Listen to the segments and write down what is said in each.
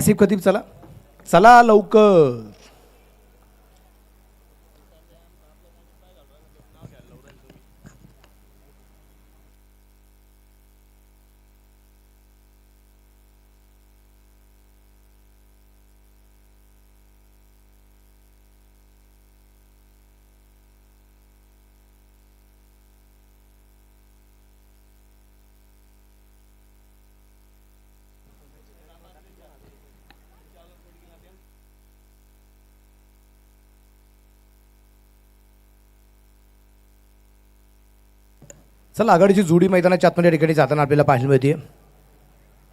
आसिफ खतीब चला चला लवकर. चला आघाडीची जोडी मैदानाच्या आतमध्ये ठिकाणी जाताना आपल्याला पाहायला मिळते.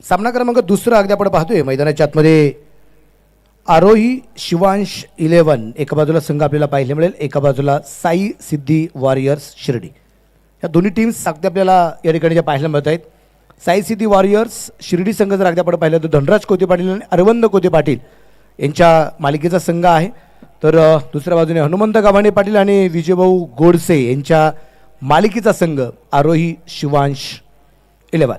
सामना क्रमांक दुसरा अगदी आपण पाहतोय मैदानाच्या आतमध्ये आरोही शिवांश 11 एका बाजूला संघ आपल्याला पाहायला मिळेल, एका बाजूला साई सिद्धी वॉरियर्स शिर्डी. या दोन्ही टीम्स अगदी आपल्याला या ठिकाणी ज्या पाहायला मिळत आहेत. साई सिद्धी वॉरियर्स शिर्डी संघ जर अगदी आपण पाहिलं तर धनराज कोते पाटील आणि अरविंद कोते पाटील यांच्या मालिकेचा संघ आहे. तर दुसऱ्या बाजूने हनुमंत गाभाणे पाटील आणि विजयभाऊ गोडसे यांच्या मालिकेचा संघ आरोही शिवांश 11.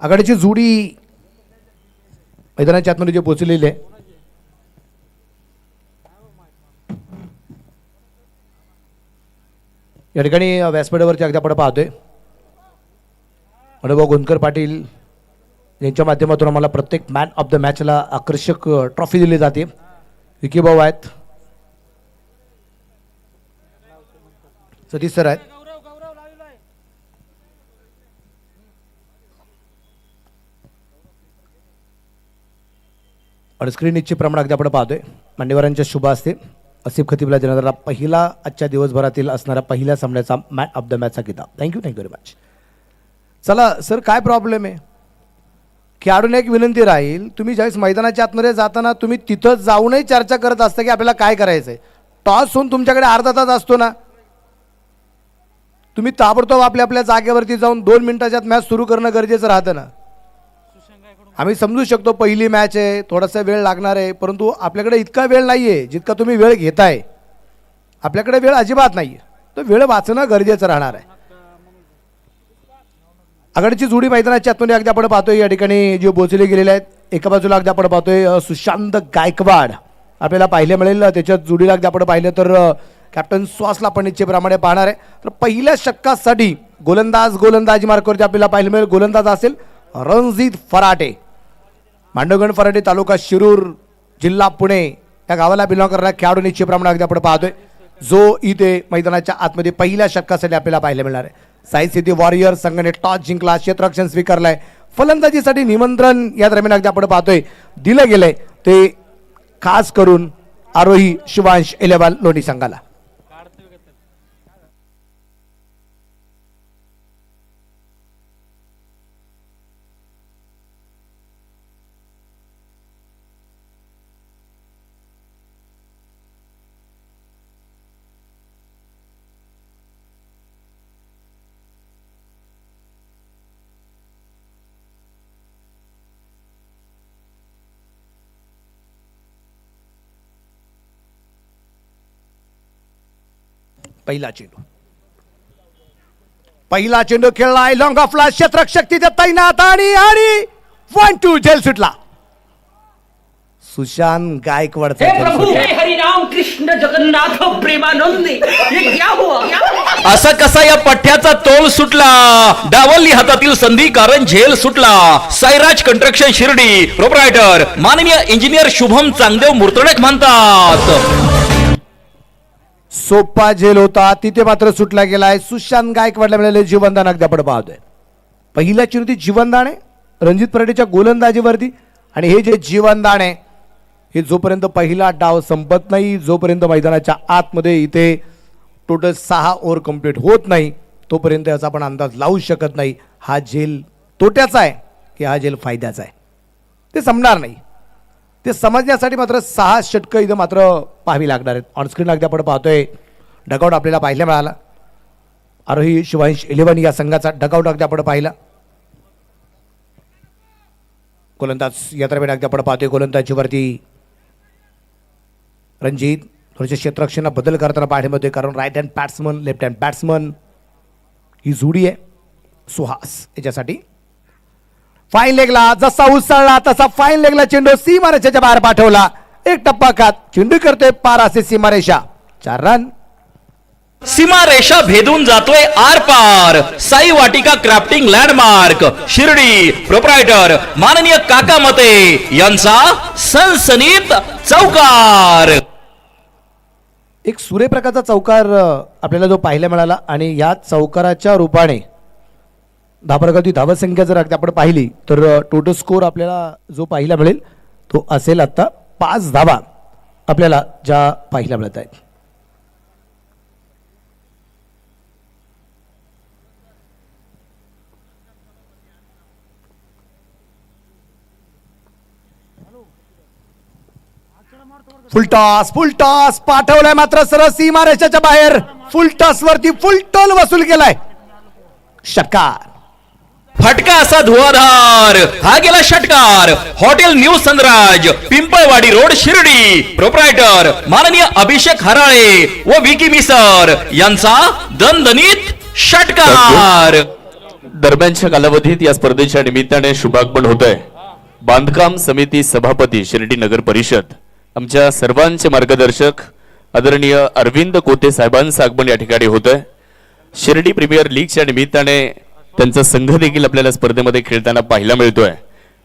आघाडीची जोडी मैदानाच्या आतमध्ये जे पोहोचलेली आहे. या ठिकाणी व्यासपीठावरती अगदी आपण पाहतोय अनुभव गोंदकर पाटील यांच्या माध्यमातून आम्हाला प्रत्येक मॅन ऑफ द मॅचला आकर्षक ट्रॉफी दिली जाते. विकी भाऊ आहेत, सतीश सर आहेत. आणि स्क्रीन इच्छे प्रमाण अगदी आपण पाहतोय मान्यवरांच्या शुभ असते. आसिफ खतीबला देण्यात आलेला पहिला आजच्या दिवसभरातील असणारा पहिल्या सामन्याचा मॅन ऑफ द मॅचचा किताब. Thank you very much. चला सर, काय प्रॉब्लेम आहे? खेळाडूंना एक विनंती राहील, तुम्ही ज्यावेळेस मैदानाच्या आतमध्ये जाताना तुम्ही तिथं जाऊनही चर्चा करत असता की आपल्याला काय करायचं आहे. टॉस होऊन तुमच्याकडे अर्धा तास असतो ना, तुम्ही ताबडतोब आपल्या जागेवरती जाऊन 2 मिनिटाच्यात मॅच सुरू करणं गरजेचं राहतं ना. आम्ही समजू शकतो पहिली मॅच आहे, थोडासा वेळ लागणार आहे, परंतु आपल्याकडे इतका वेळ नाही आहे जितका तुम्ही वेळ घेताय. आपल्याकडे वेळ अजिबात नाही आहे, तर वेळ वाचणं गरजेचं राहणार आहे. आघाडीची जोडी मैदानाच्या आतमध्ये अगदी आपण पाहतोय या ठिकाणी जे बोचले गेलेले आहेत. एका बाजूला अगदी आपण पाहतोय सुशांत गायकवाड आपल्याला पाहायला मिळेल. त्याच्या जोडीला अगदी आपण पाहिलं तर कॅप्टन सुहासला आपण इच्छेप्रमाणे पाहणार आहे. तर पहिल्या षटकासाठी गोलंदाजी मार्कवरती आपल्याला पाहायला मिळेल. गोलंदाज असेल रणजित फराटे, मांडवगण फराटे, तालुका शिरूर, जिल्हा पुणे या गावाला बिलॉंग करणाऱ्या खेळाडू इच्छेप्रमाणे अगदी आपण पाहतोय जो इथे मैदानाच्या आतमध्ये पहिल्या षटकासाठी आपल्याला पाहायला मिळणार आहे. साई सिटी वॉरियर संघाने टॉस जिंकला, क्षेत्ररक्षण स्वीकारलाय. फलंदाजीसाठी निमंत्रण या दरम्यान अगदी आपण पाहतोय दिलं गेलंय ते खास करून आरोही शिवांश 11 लोणी संघाला. पहिला चेंडू खेळलाय, लॉंग ऑफला क्षेत्ररक्षक तिथे तैनात आणि 1-2 झेल सुटला. सुशांत गायकवाडचा हरिनाम कृष्ण जगन्नाथ प्रेमानंद. असा कसा या पठ्याचा तोल सुटला, डावलली हातातील संधी कारण झेल सुटला. साईराज कंस्ट्रक्शन शिर्डी प्रोप्रायटर माननीय इंजिनियर शुभम चांगदेव मुर्तडक म्हणतात सोपा झेल होता, तिथे मात्र सुटला गेलाय. सुशांत गायकवाडला मिळाले जीवनदान अगदी आपण पाहतोय. पहिल्या चेंडूची जीवनदान आहे रणजित फराटेच्या गोलंदाजीवरती. आणि हे जे जीवनदान आहे हे जोपर्यंत पहिला डाव संपत नाही, जोपर्यंत मैदानाच्या आतमध्ये इथे टोटल 6 ओव्हर कंप्लीट होत नाही, तोपर्यंत याचा आपण अंदाज लावू शकत नाही हा झेल तोट्याचा आहे की हा झेल फायद्याचा आहे. ते समजणार नाही. ते समजण्यासाठी मात्र 6 षटकं इथं मात्र पाहावी लागणार आहेत. ऑनस्क्रीन अगदी आपण पाहतोय डगआउट आपल्याला पाहायला मिळाला. आरोही शिवांश 11 या संघाचा डगआउट अगदी आपण पाहिला. गोलंदाज या दरम्यान अगदी आपण पाहतोय गोलंदाजीवरती रणजित थोडेसे क्षेत्ररक्षणात बदल करताना पाहायला मिळतोय, कारण right hand batsman left hand batsman ही जोडी आहे सुहास याच्यासाठी. फाईन लेगला जसा उसळला तसा फाईन लेगला चेंडू सीमारेषेच्या बाहेर पाठवला. एक टप्पा खात चेंडू करतोय पार असे सीमारेषा. 4 रन. सीमारेषा भेदून जातोय आर पार. Sai Vatika crafting landmark Shirdi proprietor माननीय काका मते यांचा सनसनीत चौकार. एक सूर्यप्रकाशचा चौकार आपल्याला जो पाहायला मिळाला आणि या चौकाराच्या रूपाने धावफलकाची धावसंख्या जर आपण पाहिली तर टोटल स्कोर आपल्याला जो पाहायला मिळेल तो असेल आता 5 धावा आपल्याला ज्या पाहायला मिळत आहेत. फुल टॉस पाठवलाय मात्र सरळ सीमारेषेच्या बाहेर. फुल टॉस वरती फुल टोल वसूल केलाय. षटकार. फटका असा धुवाधार. हा गेला षटकार. Hotel new Sunraj Pimpalwadi road Shirdi proprietor माननीय अभिषेक हराळे व विकी मिसर यांचा दणदणीत षटकार. दरम्यानच्या कालावधीत या स्पर्धेच्या निमित्ताने शुभागमन होत आहे. बांधकाम समिती सभापती शिर्डी नगर परिषद आमच्या सर्वांचे मार्गदर्शक आदरणीय अरविंद कोते साहेबांचं आगमन या ठिकाणी होत आहे. शिर्डी प्रीमियर लीगच्या निमित्ताने त्यांचा संघ देखील आपल्याला स्पर्धेमध्ये खेळताना पाहायला मिळतोय.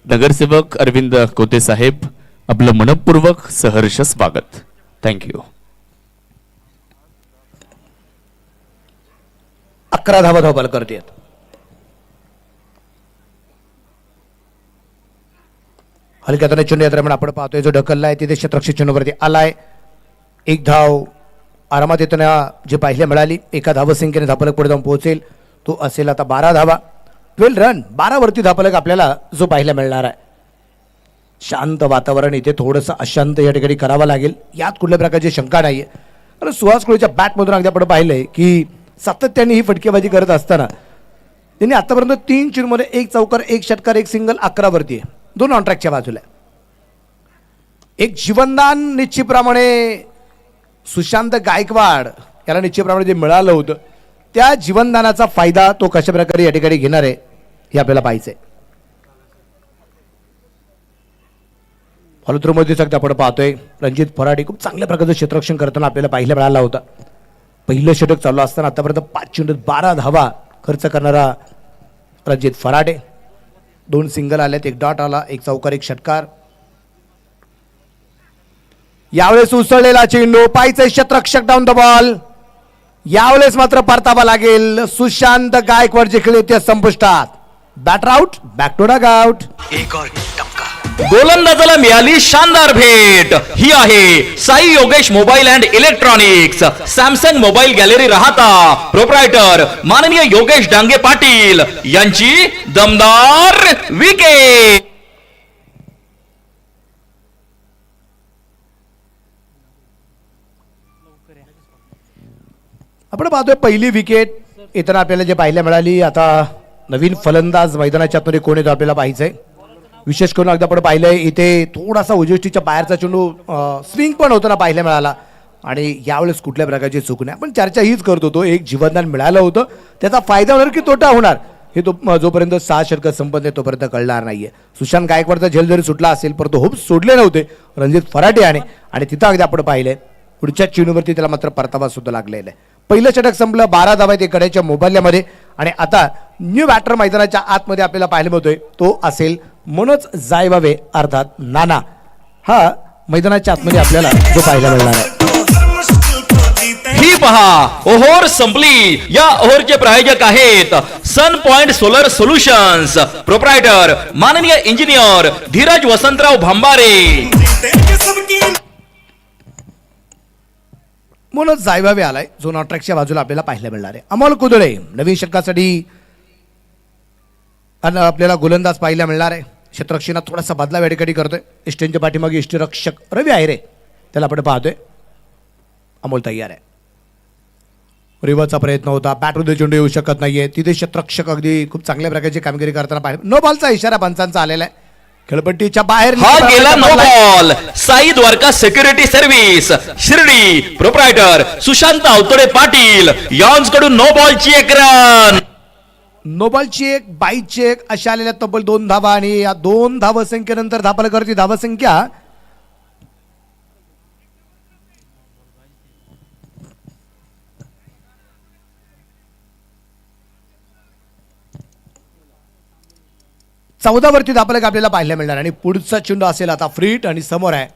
नगरसेवक अरविंद कोते साहेब आपलं मनपूर्वक सहर्ष स्वागत. थँक्यू. 11 धावा धावबाद करतेत. हलक्या हाताने चेंडू यात्रा आपण पाहतोय जो ढकललाय तिथे क्षेत्ररक्षक चेंडूवरती आलाय. 1 धाव आरामात येताना जे पाहायला मिळाली. एका धावसंख्येने धावफलक पुढे जाऊन पोहोचेल तो असेल आता 12 धावा. 12 रन 12 वरती धावफलक आपल्याला जो पाहायला मिळणार आहे. शांत वातावरण इथे थोडंसं अशांत या ठिकाणी करावं लागेल यात कुठल्या प्रकारची शंका नाहीये. कारण सुहास कोळीच्या बॅटमधून अगदी आपण पाहिलंय की सातत्याने ही फटकेबाजी करत असताना त्यांनी आतापर्यंत 3 चेंडूमध्ये 1 चौकार 1 षटकार 1 सिंगल 11 वरती आहे. 2 ऑन ट्रॅकच्या बाजूला. एक जीवनदान निश्चितप्रमाणे सुशांत गायकवाड याला निश्चितप्रमाणे जे मिळालं होतं त्या जीवनदानाचा फायदा तो कशा प्रकारे या ठिकाणी घेणार आहे हे आपल्याला पाहायचंय. फॉलोथ्रूमध्ये सगळं आपण पाहतोय रणजित फराटे खूप चांगल्या प्रकारचं क्षेत्ररक्षण करताना आपल्याला पाहायला मिळाला होता. पहिलं षटक चालू असताना आतापर्यंत 5 चेंडूत 12 धावा खर्च करणारा रणजित फराटे. 2 सिंगल आलेत 1 डॉट आला 1 चौकार 1 षटकार. यावेळेस उसळलेला चेंडू पाहिजे क्षेत्ररक्षक डाऊन द बॉल. यावेळेस मात्र परतावा लागेल. सुशांत गायकवाड जे खेळ ते संपुष्टात. Batter out back to dugout. गोलंदाजाला मिळाली शानदार भेट. ही आहे Sai Yogesh mobile and electronics Samsung mobile gallery Rahata proprietor माननीय योगेश डांगे पाटील यांची दमदार विकेट. आपण पाहतोय पहिली विकेट येताना आपल्याला जे पाहायला मिळाली. आता नवीन फलंदाज मैदानाच्या आतमध्ये कोण येतो आपल्याला पाहायचंय. विशेष करून अगदी आपण पाहिलंय इथे थोडासा उजेष्टीच्या बाहेरचा चेंडू स्विंग पण होताना पाहायला मिळाला आणि यावेळेस कुठल्या प्रकारची चूक नाही. आपण चर्चा हीच करत होतो एक जीवनदान मिळालं होतं त्याचा फायदा होणार की तोटा होणार हे तो जोपर्यंत 6 षटकं संपत नाही तोपर्यंत कळणार नाहीये. सुशांत गायकवाडचा झेल जरी सुटला असेल परंतु होप सोडले नव्हते रणजित फराटे आणि तिथं अगदी आपण पाहिलंय पुढच्या चेंडूवरती त्याला मात्र परतावा सुद्धा लागलेला आहे. पहिलं षटक संपलं 12 धावा ते कड्याच्या मोबाईलमध्ये आणि आता न्यू बॅटर मैदानाच्या आतमध्ये आपल्याला पाहायला मिळतोय तो असेल मनोज जायवावे अर्थात नाना. हा मैदानाच्या आतमध्ये आपल्याला जो पाहायला मिळणार आहे. ही पहा ओव्हर संपली. या ओव्हरचे प्रायोजक आहेत सन पॉइंट सोलर सोल्युशन्स प्रोप्रायटर माननीय इंजिनियर धीरज वसंतराव भांबारे. मनोज जायवावे आलाय जो नॉट्रॅकच्या बाजूला आपल्याला पाहायला मिळणार आहे. अमोल कुदळे नवीन षटकासाठी आपल्याला गोलंदाज पाहायला मिळणार आहे. क्षेत्ररक्षणात थोडासा बदलाव या ठिकाणी करतोय. इष्टेंच्या पाठीमागे इष्टरक्षक रवी आहे रे त्याला आपण पाहतोय. अमोल तयार आहे. रिव्हरचा प्रयत्न होता बॅटमध्ये चेंडू येऊ शकत नाहीये तिथे क्षेत्ररक्षक अगदी खूप चांगल्या प्रकारची कामगिरी करताना पाहिजे. नो बॉलचा इशारा पंचांचा आलेला आहे. खेळपट्टीच्या बाहेर हा गेला no ball. Sai Dwarka security service Shirdi proprietor Sushant Awtade Patil यांकडून नो बॉलची एक रन. नोबॉलची एक बाईची एक अशा आलेल्या तब्बल 2 धावा आणि या 2 धावसंख्येनंतर धापलकरची धावसंख्या चौदा वरती धापलक आपल्याला पाहायला मिळणार आणि पुढचा चेंडू असेल आता फ्रीट आणि समोर आहे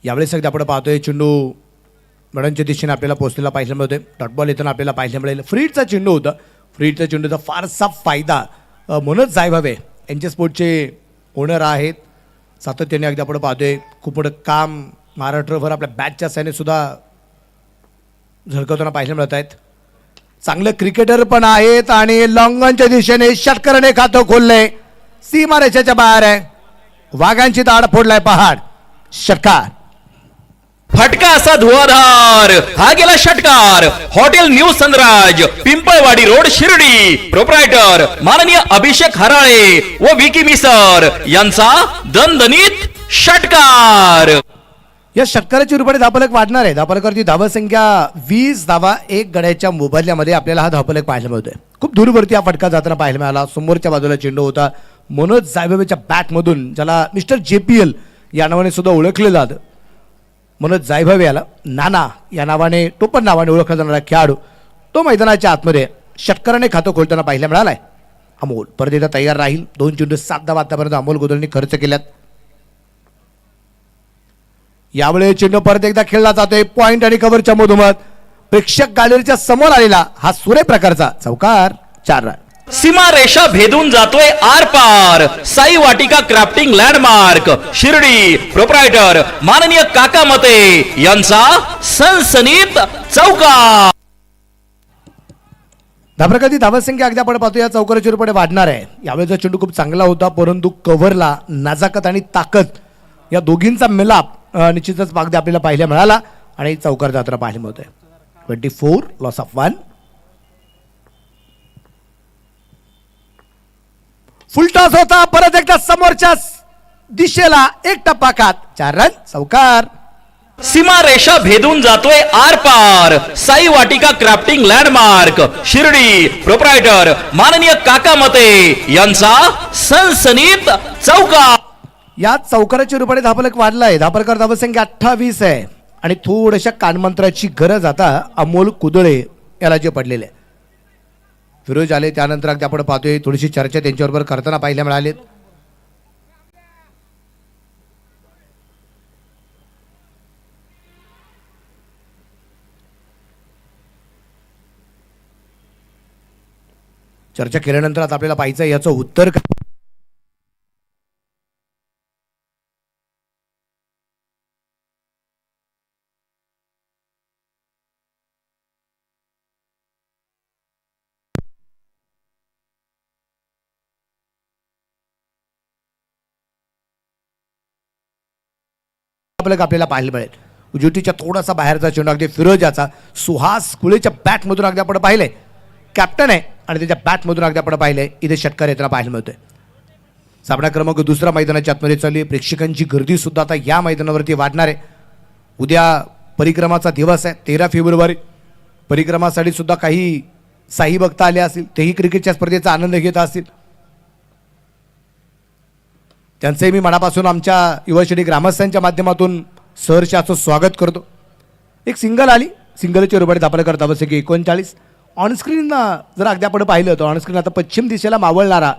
यावेळेस एकदा आपण पाहतोय चेंडू मॅडमच्या दिशेने आपल्याला पोहोचलेला पाहायला मिळतोय. डॉट बॉल येताना आपल्याला पाहायला मिळेल. फ्रीटचा चेंडू होता. फ्रीटचा चेंडूचा फारसा फायदा मनोज जायभावे यांचे स्पोर्टचे ओनर आहेत. सातत्याने अगदी आपण पाहतोय खूप मोठं काम महाराष्ट्रभर आपल्या बॅचच्या साईने सुद्धा झळकवताना पाहायला मिळत आहेत. चांगले क्रिकेटर पण आहेत आणि लॉंगनच्या दिशेने षटकरने खातं खोललंय. सीमारेषेच्या बाहेर आहे. वाघांची दाढ फोडलाय पहाड. षटकार. फटका असा धुवाधार. हा गेला षटकार. Hotel new Sunraj Pimpalwadi road Shirdi proprietor माननीय अभिषेक हराळे व विकी मिसर यांचा दणदणीत षटकार. या षटकाराची रुपये धापलक वाढणार आहे. धापलकरची धावसंख्या 20 धावा 1 गड्याच्या मोबदल्यामध्ये आपल्याला हा धापलक पाहायला मिळतोय. खूप दूरवरती हा फटका जाताना पाहायला मिळाला. समोरच्या बाजूला चेंडू होता मनोज जायभावेच्या बॅटमधून, ज्याला मिस्टर JPL या नावाने सुद्धा ओळखले जातं. मनोज जायभावे याला नाना या नावाने टोपण नावाने ओळखला जाणारा खेळाडू तो मैदानाच्या आतमध्ये षटकाराने खातं खोलताना पाहायला मिळालाय. अमोल परत एकदा तयार राहील. 2 चेंडू 7 धावा आतापर्यंत अमोल गोदलनी खर्च केल्यात. यावेळी चेंडू परत एकदा खेळला जातोय पॉइंट आणि कव्हरच्या मधोमध. प्रेक्षक गॅलरीच्या समोर आलेला हा सुरे प्रकारचा चौकार. 4 रन. सीमा रेषा भेदून जातोय आर पार. Sai Vatika crafting landmark Shirdi proprietor माननीय काका मते यांचा सनसनीत चौकार. धापलकरची धावसंख्या अगदी आपण पाहतो या चौकाराच्या रुपये वाढणार आहे. यावेळेचा चेंडू खूप चांगला होता परंतु कव्हरला नजाकत आणि ताकद या दोघींचा मिलाप निश्चितच अगदी आपल्याला पाहायला मिळाला आणि चौकार जाताना पाहायला मिळतोय. 24 लॉस ऑफ 1. फुलटॉस होता परत एकदा समोरच्या दिशेला एक टप्पा खात. 4 रन. चौकार. सीमा रेषा भेदून जातोय आर पार. Sai Vatika crafting landmark Shirdi proprietor माननीय काका मते यांचा सनसनीत चौकार. या चौकाराच्या रुपये धापलक वाढलाय. धापलकर धावसंख्या 28 आहे आणि थोड्याशा कानमंत्राची गरज आता अमोल कुदळे याला जे पडलेले आहे. फिरोज आले त्यानंतर अगदी आपण पाहतोय थोडीशी चर्चा त्यांच्याबरोबर करताना पाहायला मिळाली. चर्चा केल्यानंतर आता आपल्याला पाहायचं याचं उत्तर काय. आपल्याला पाहायला मिळेल. उजुटीच्या थोडासा बाहेरचा चेंडू अगदी फिरोजाचा सुहास कुळेच्या बॅटमधून अगदी आपण पाहिलंय. कॅप्टन आहे आणि त्याच्या बॅटमधून अगदी आपण पाहिलंय इथे षटकार येताना पाहायला मिळतोय. सामना क्रमांक 2 मैदानाच्या आतमध्ये चालू आहे. प्रेक्षकांची गर्दी सुद्धा आता या मैदानावरती वाढणार आहे. उद्या परिक्रमाचा दिवस आहे 13 फेब्रुवारी. परिक्रमासाठी सुद्धा काही साई भक्त आले असतील. तेही क्रिकेटच्या स्पर्धेचा आनंद घेत असतील. त्यांचंही मी मनापासून आमच्या युवाश्रेणी ग्रामस्थांच्या माध्यमातून सहर्ष असं स्वागत करतो. एक सिंगल आली. सिंगलचे रुपये धापलकर धावसंख्या 39. ऑनस्क्रीन जर अगदी आपण पाहिलं तर ऑनस्क्रीन आता पश्चिम दिशेला मावळणारा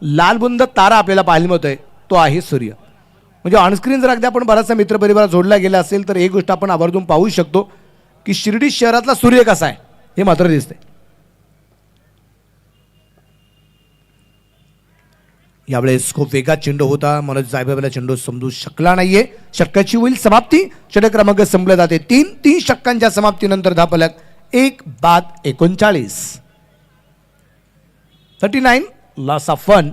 लालबुंद तारा आपल्याला पाहायला मिळतोय तो आहे सूर्य. म्हणजे ऑनस्क्रीन जर अगदी आपण बराचसा मित्रपरिवार जोडला गेला असेल तर एक गोष्ट आपण आवर्जून पाहू शकतो की शिर्डी शहरातला सूर्य कसा आहे हे मात्र दिसतंय. यावेळेस खूप वेगात चेंडू होता. मनोज जायभावेला चेंडू समजू शकला नाहीये. षटकाची होईल समाप्ती. षटक क्रमांक संपले जाते 3 षटकांच्या समाप्तीनंतर धापलक 1 बाद 39. 39 loss of 1.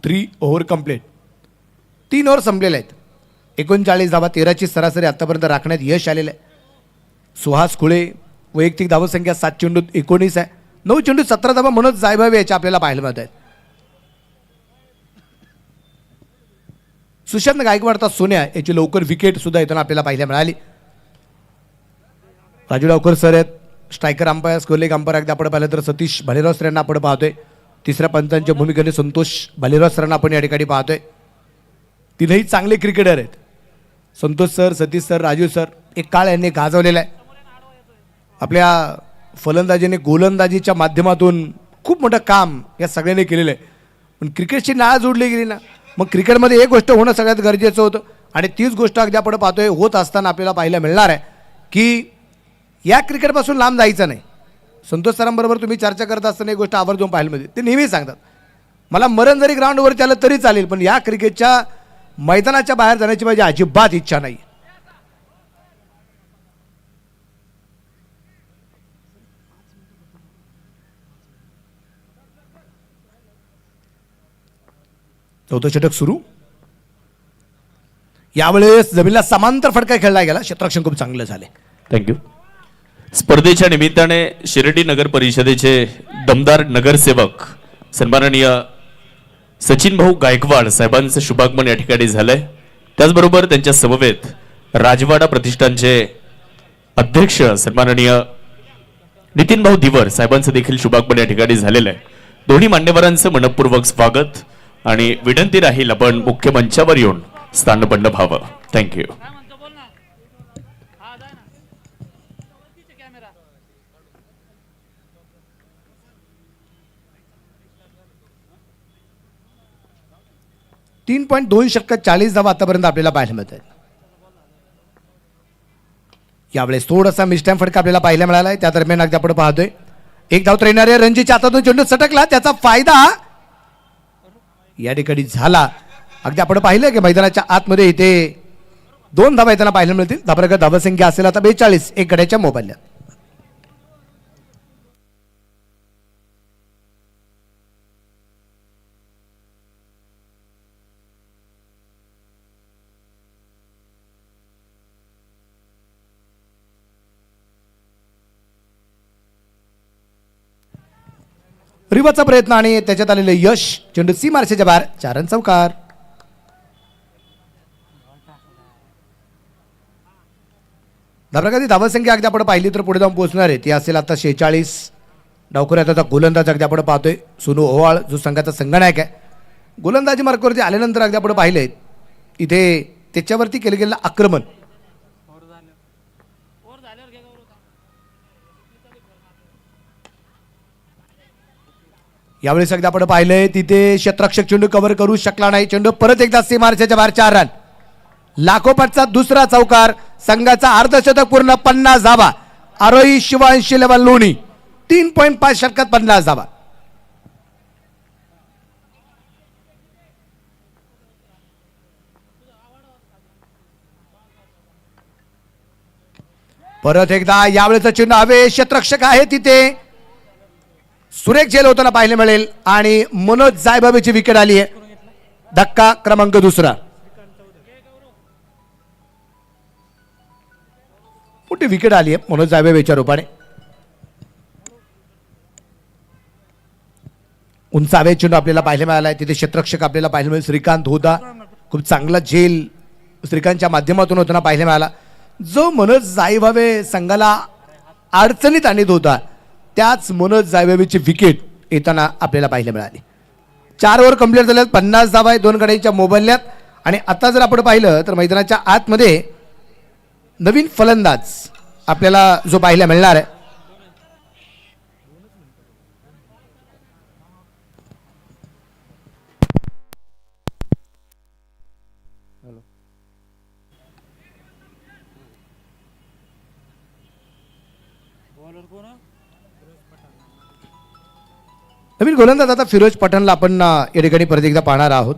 3 over complete. 3 over संपलेले आहेत. 39 धावा, 13ची सरासरी आतापर्यंत राखण्यात यश आलेलं आहे. सुहास खुळे वैयक्तिक धावसंख्या 7 चेंडूत 19 आहे. 9 चेंडूत 17 धावा मनोज जायभावे याच्या आपल्याला पाहायला मिळत आहेत. सुशांत गायकवाडचा सोन्या याची लवकर विकेट सुद्धा येताना आपल्याला पाहायला मिळाली. राजू डावकर सर आहेत, स्ट्रायकर अंपायर, स्कोरलेग अंपायर. अगदी आपण पाहिलं तर सतीश भालेराव सरांना आपण पाहतोय. तिसऱ्या पंचांच्या भूमिकेने संतोष भालेराव सरांना आपण या ठिकाणी पाहतोय. तीनही चांगले क्रिकेटर आहेत. Santosh sir, Satish sir, Raju sir. एक काळ यांनी गाजवलेला आहे. आपल्या फलंदाजीने गोलंदाजीच्या माध्यमातून खूप मोठं काम या सगळ्यांनी केलेलं आहे. पण क्रिकेटची नाळ जोडली गेली ना, मग क्रिकेटमध्ये एक गोष्ट होणं सगळ्यात गरजेचं होतं. आणि तीच गोष्ट अगदी आपण पाहतोय होत असताना आपल्याला पाहायला मिळणार आहे की या क्रिकेटपासून लांब जायचं नाही. संतोष सरांबरोबर तुम्ही चर्चा करत असताना एक गोष्ट आवर्जून पाहायला मिळते. ते नेहमी सांगतात, मला मरण जरी ग्राउंडवरती आलं तरी चालेल, पण या क्रिकेटच्या मैदानाच्या बाहेर जाण्याची माझी अजिबात इच्छा नाही. चौथं षटक सुरू. यावेळेस जमिनीला समांतर फटका खेळला गेला. क्षेत्ररक्षण खूप चांगलं झाले. थँक्यू. स्पर्धेच्या निमित्ताने शिर्डी नगर परिषदेचे दमदार नगरसेवक सन्माननीय सचिन भाऊ गायकवाड साहेबांचं शुभागमन या ठिकाणी झालंय. त्याचबरोबर त्यांच्या समवेत राजवाडा प्रतिष्ठानचे अध्यक्ष सन्माननीय नितीन भाऊ दिवर साहेबांचं देखील शुभागमन या ठिकाणी झालेलं आहे. दोन्ही मान्यवरांचं मनपूर्वक स्वागत आणि विनंती राहील आपण मुख्य मंचावर येऊन स्थानपन्न व्हावं. थँक्यू. तीन 3.2 षटकात 40 धावा आतापर्यंत आपल्याला पाहायला मिळत आहेत. यावेळेस थोडासा मिस्टॅम फटका आपल्याला पाहायला मिळाला आहे. त्या दरम्यान अगदी आपण पाहतोय एक धाव तर येणारे रणजीच्या हातातून चेंडू सटकला. त्याचा फायदा या ठिकाणी झाला. अगदी आपण पाहिलं की मैदानाच्या आतमध्ये इथे 2 धावा येताना पाहायला मिळतील. धाबरकर धावसंख्या असेल आता 42 एक गड्याच्या मोबाईलला. रिवाचा प्रयत्न आणि त्याच्यात आलेले यश. चेंडू सी मार्शेच्या बाहेर. 4 रन चौकार. धाबरकरची धावसंख्या अगदी आपण पाहिली तर पुढे जाऊन पोहोचणार आहे. ती असेल आता 46. डावकर आता गोलंदाज अगदी आपण पाहतोय सोनू ओवाळ जो संघाचा संगनायक आहे. गोलंदाजी मार्कवरती आल्यानंतर अगदी आपण पाहिले इथे त्याच्यावरती केलं गेलेलं आक्रमण. यावेळेस अगदी आपण पाहिलंय तिथे क्षेत्ररक्षक चेंडू कव्हर करू शकला नाही. चेंडू परत एकदा सी मार्शेच्या बाहेर. 4 रन. लागोपाठचा दुसरा चौकार. संघाचा अर्धशतक पूर्ण. 50 धावा. आरोही शिवांश 11 लोणी. 3.5 षटकात 50 धावा. परत एकदा यावेळेचा चेंडू हवे. क्षेत्ररक्षक आहे तिथे. सुरेख झेल होताना पाहायला मिळेल आणि मनोज जायभावेची विकेट आली आहे. धक्का क्रमांक 2. मोठी विकेट आली आहे मनोज जायभावेच्या रूपाने. उंचावे चेंडू आपल्याला पाहायला मिळाला आहे. तिथे क्षेत्ररक्षक आपल्याला पाहायला मिळेल. श्रीकांत होता. खूप चांगला झेल श्रीकांतच्या माध्यमातून होताना पाहायला मिळाला. जो मनोज जायभावे संघाला अडचणीत आणत होता त्याच मनोज जायभावेची विकेट येताना आपल्याला पाहायला मिळाली. 4 ओव्हर कंप्लीट झाल्यात. 50 धावा आहे 2 गड्यांच्या मोबाईल्यात. आणि आता जर आपण पाहिलं तर मैदानाच्या आतमध्ये नवीन फलंदाज आपल्याला जो पाहायला मिळणार आहे. नवीन गोलंदाज आता फिरोज पठाणला आपण या ठिकाणी परत एकदा पाहणार आहोत.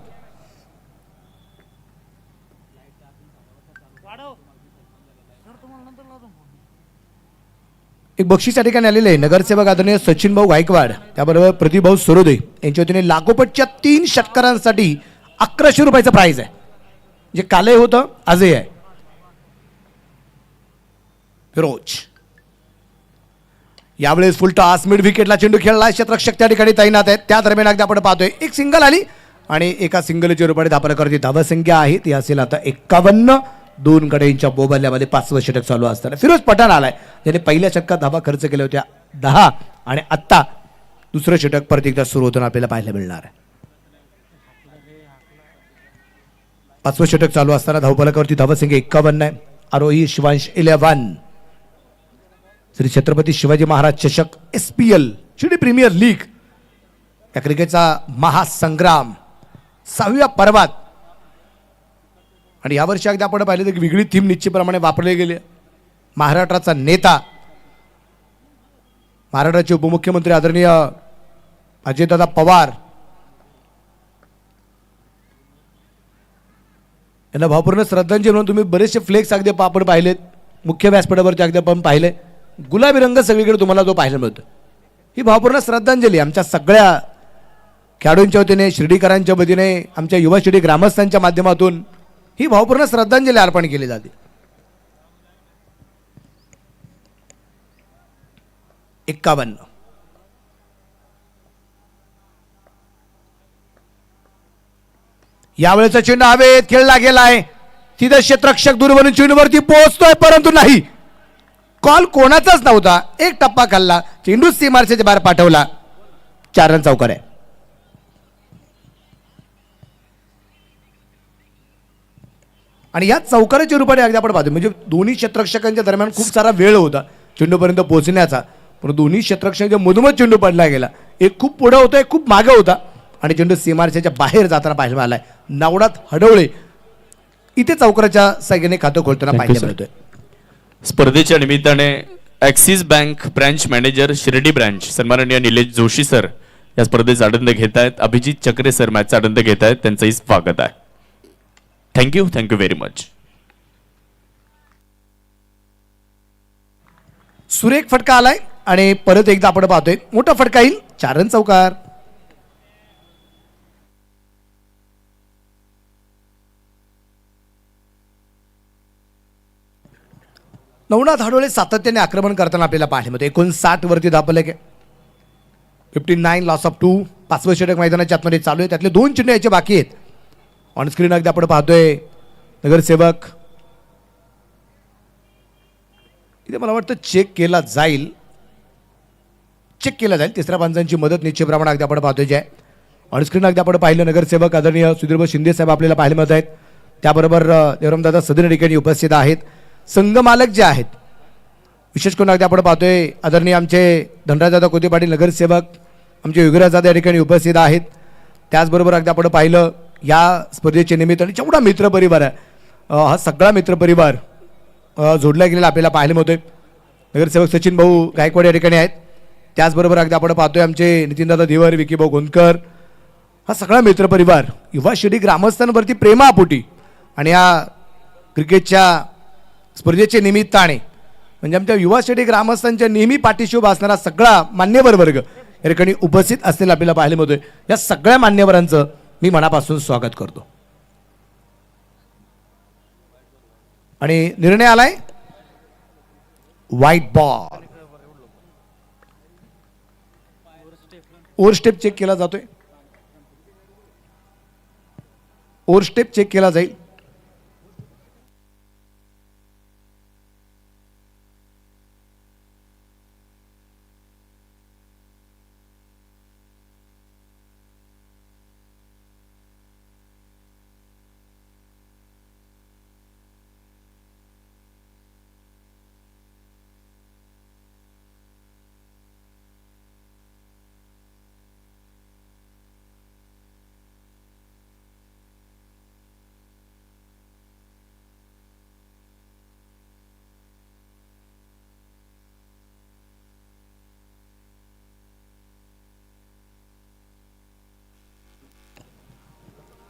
एक बक्षीस या ठिकाणी आलेले आहे. नगरसेवक आदरणीय सचिन भाऊ गायकवाड त्याबरोबर प्रतिभाऊ सरोदे यांच्या वतीने लागोपाठच्या 3 षटकारांसाठी 1100 रुपयाचं प्राइज आहे. जे कालही होतं आजही आहे. फिरोज यावेळेस फुल टॉस मिड विकेटला चेंडू खेळला. क्षेत्ररक्षक त्या ठिकाणी तैनात आहेत. त्या दरम्यान अगदी आपण पाहतोय एक सिंगल आली आणि एका सिंगलच्या रूपाने धापरकरची धावसंख्या आहे ती असेल आता 51. 2 गड्यांच्या बोबल्यामध्ये 5वं षटक चालू असताना फिरोज पठाण आलाय, ज्याने पहिल्या षटकात धावा खर्च केल्या होत्या 10 आणि आत्ता दुसरं षटक परत एकदा सुरू होताना आपल्याला पाहायला मिळणार आहे. 5वं षटक चालू असताना धावफलकावरती धावसंख्या 51 आहे. आरोही शिवांश 11. श्री छत्रपती शिवाजी महाराज चषक SPL शिर्डी प्रीमियर लीग या क्रिकेटचा महासंग्राम 6व्या पर्वात आणि यावर्षी अगदी आपण पाहिलं तर वेगळी थीम निश्चितप्रमाणे वापरली गेली. महाराष्ट्राचा नेता महाराष्ट्राचे उपमुख्यमंत्री आदरणीय अजितदादा पवार यांना भावपूर्ण श्रद्धांजली म्हणून तुम्ही बरेचसे फ्लेक्स अगदी आपण पाहिलेत. मुख्य व्यासपीठावरती अगदी आपण पाहिले गुलाबी रंग सगळीकडे तुम्हाला तो पाहायला मिळतो. ही भावपूर्ण श्रद्धांजली आमच्या सगळ्या खेळाडूंच्या वतीने, शिर्डीकरांच्या वतीने, आमच्या युवा शिर्डी ग्रामस्थांच्या माध्यमातून ही भावपूर्ण श्रद्धांजली अर्पण केली जाते. 51. यावेळेचा चेंडू हवेत खेळला गेलाय. तिथे क्षेत्ररक्षक दूरवरून चेंडूवरती पोहोचतोय परंतु नाही, कॉल कोणाचाच नव्हता. एक टप्पा खाल्ला, चेंडू सीमारेषेच्या बाहेर पाठवला. 4 रन चौकार आहे. आणि या चौकाराच्या रूपाने अगदी आपण पाहतो म्हणजे दोन्ही क्षेत्ररक्षकांच्या दरम्यान खूप सारा वेळ होता चेंडूपर्यंत पोहोचण्याचा, पण दोन्ही क्षेत्ररक्षकांच्या मधोमध चेंडू पडला गेला. एक खूप पुढे होता, एक खूप मागे होता आणि चेंडू सीमारेषेच्या बाहेर जाताना पाहायला मिळालाय. नावडात हडवळे इथे चौकाराच्या साह्याने खातं खोलताना पाहायला मिळतोय. स्पर्धेच्या निमित्ताने axis bank branch manager Shirdi branch सन्माननीय निलेश जोशी सर या स्पर्धेचा आनंद घेत आहेत. अभिजित चक्रे सर मॅचचा आनंद घेत आहेत. त्यांचंही स्वागत आहे. Thank you very much. सुरेख फटका आलाय आणि परत एकदा आपण पाहतोय मोठा फटका येईल. 4 रन चौकार. नवनाथ हडोळे सातत्याने आक्रमण करताना आपल्याला पाहायला मिळतं. 59 वरती दापले 59 लॉस ऑफ 2. 5वं षटक मैदानाच्या आतमध्ये चालू आहे. त्यातले 2 चेंडू याचे बाकी आहेत. ऑन स्क्रीन अगदी आपण पाहतोय नगरसेवक इथे मला वाटतं चेक केला जाईल. तिसऱ्या पंचांची मदत निश्चितप्रमाणे अगदी आपण पाहतोय. जे ऑन स्क्रीन अगदी आपण पाहिलं नगरसेवक आदरणीय सुधीरभाऊ शिंदे साहेब आपल्याला पाहायला मिळत आहेत. त्याबरोबर देवरामदादा सदन ठिकाणी उपस्थित आहेत. संघ मालक जे आहेत विशेष करून अगदी आपण पाहतोय आदरणीय आमचे धनराजदादा कोते पाटील नगरसेवक, आमचे युगराजदादा या ठिकाणी उपस्थित आहेत. त्याचबरोबर अगदी आपण पाहिलं या स्पर्धेच्या निमित्ताने जेवढा मित्रपरिवार आहे हा सगळा मित्रपरिवार जोडला गेलेला आपल्याला पाहायला मिळतोय. नगरसेवक सचिन भाऊ गायकवाड या ठिकाणी आहेत. त्याचबरोबर अगदी आपण पाहतोय आमचे नितीनदादा देवर, विकी भाऊ गोंदकर, हा सगळा मित्रपरिवार युवा शिर्डी ग्रामस्थांवरती प्रेमापोटी आणि या क्रिकेटच्या स्पर्धेच्या निमित्ताने म्हणजे आमच्या युवा शिर्डी ग्रामस्थांच्या नेहमी पाठीशी उभा असणारा सगळा मान्यवर वर्ग या ठिकाणी उपस्थित असलेला आपल्याला पाहायला मिळतोय. या सगळ्या मान्यवरांचं मी मनापासून स्वागत करतो. आणि निर्णय आलाय white ball. Over step check केला जातोय. ओव्हर स्टेप चेक केला जाईल.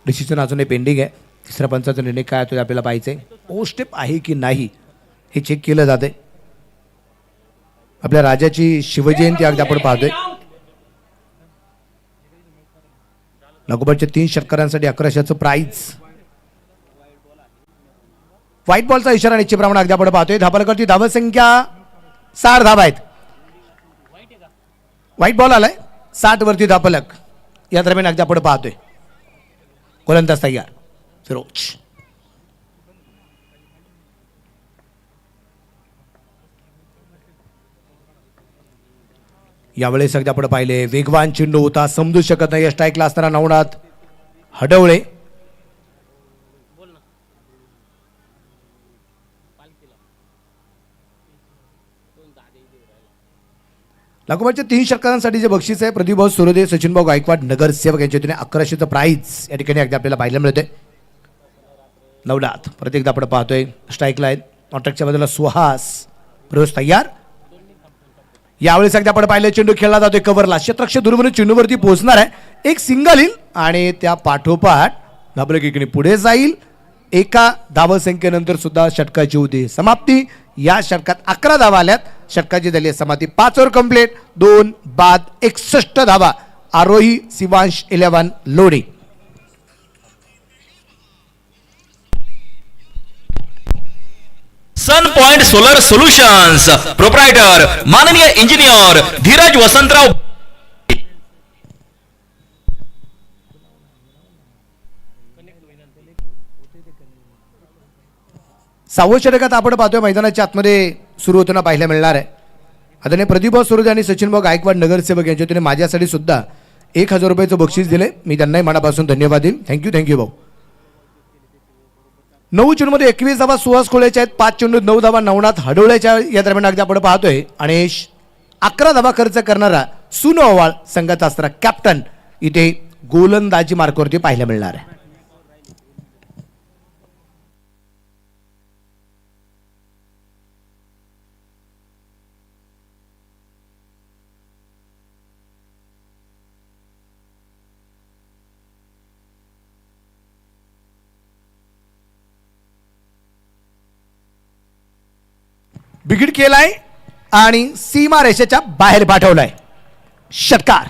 डिसिजन अजूनही पेंडिंग आहे. तिसऱ्या पंचाचा निर्णय काय होतो आपल्याला पाहायचं आहे. ओ स्टेप आहे की नाही हे चेक केलं जाते. आपल्या राजाची शिवजयंती अगदी आपण पाहतोय. लागोपाठच्या 3 षटकारांसाठी 1100चं प्राइज. व्हाईट बॉलचा इशारा निश्चितप्रमाणे अगदी आपण पाहतोय. धापलकरती धावसंख्या 60 धावा आहेत. व्हाईट बॉल आलाय 60 वरती धापलक. या दरम्यान अगदी आपण पाहतोय. गोलंदाज तयार फिरोज. यावेळेस अगदी आपण पाहिले वेगवान चेंडू होता, समजू शकत नाही स्ट्राईकला असताना नवनाथ हडवळे. लागोपाठच्या 3 षटकांसाठी जे बक्षीस आहे प्रदीपभाऊ सुरोदे, सचिनभाऊ गायकवाड, नगरसेवक यांच्या वतीने 1100चं प्राईज या ठिकाणी अगदी आपल्याला पाहायला मिळते. नवनाथ परत एकदा आपण पाहतोय स्ट्राईकला आहेत. कॉन्ट्रॅक्टच्या बाजूला सुहास. फिरोज तयार. यावेळेस अगदी आपण पाहिलं चेंडू खेळला जातोय कव्हरला. क्षेत्ररक्षक दुर्बिणीतून चेंडूवरती पोहोचणार आहे. एक सिंगल येईल आणि त्या पाठोपाठ धाबलक इकडे पुढे जाईल. एका धावसंख्येनंतर सुद्धा षटकाची होती समाप्ती. या षटकात 11 धावा आल्यात. षटकाची झाली समाप्ती 5 ओव्हर कंप्लीट. 2 बाद 61 धावा. आरोही शिवांश 11 लोढे. सन पॉइंट सोलर सोल्युशन्स प्रोप्रायटर माननीय इंजिनियर धीरज वसंतराव. सहाव्या षटकात आपण पाहतोय मैदानाच्या आतमध्ये सुरू होताना पाहायला मिळणार आहे. आदरणीय प्रदीपभाऊ सुरोदे आणि सचिनभाऊ गायकवाड नगरसेवक यांच्या वतीने माझ्यासाठी सुद्धा 1000 रुपयाचं बक्षीस दिले. मी त्यांनाही मनापासून धन्यवाद देईन. थँक्यू भाऊ. 9 चेंडूमध्ये 21 धावा सुहास खोळेच्या आहेत. 5 चेंडूत 9 धावा नवनाथ हडवळ्याच्या या दरम्यान अगदी आपण पाहतोय. आणि 11 धावा खर्च करणारा सुनोवाळ संघाचा असणारा कॅप्टन इथे गोलंदाजी मार्कवरती पाहायला मिळणार आहे. बिगिड केलाय आणि सीमा रेषेच्या बाहेर पाठवलाय. षटकार.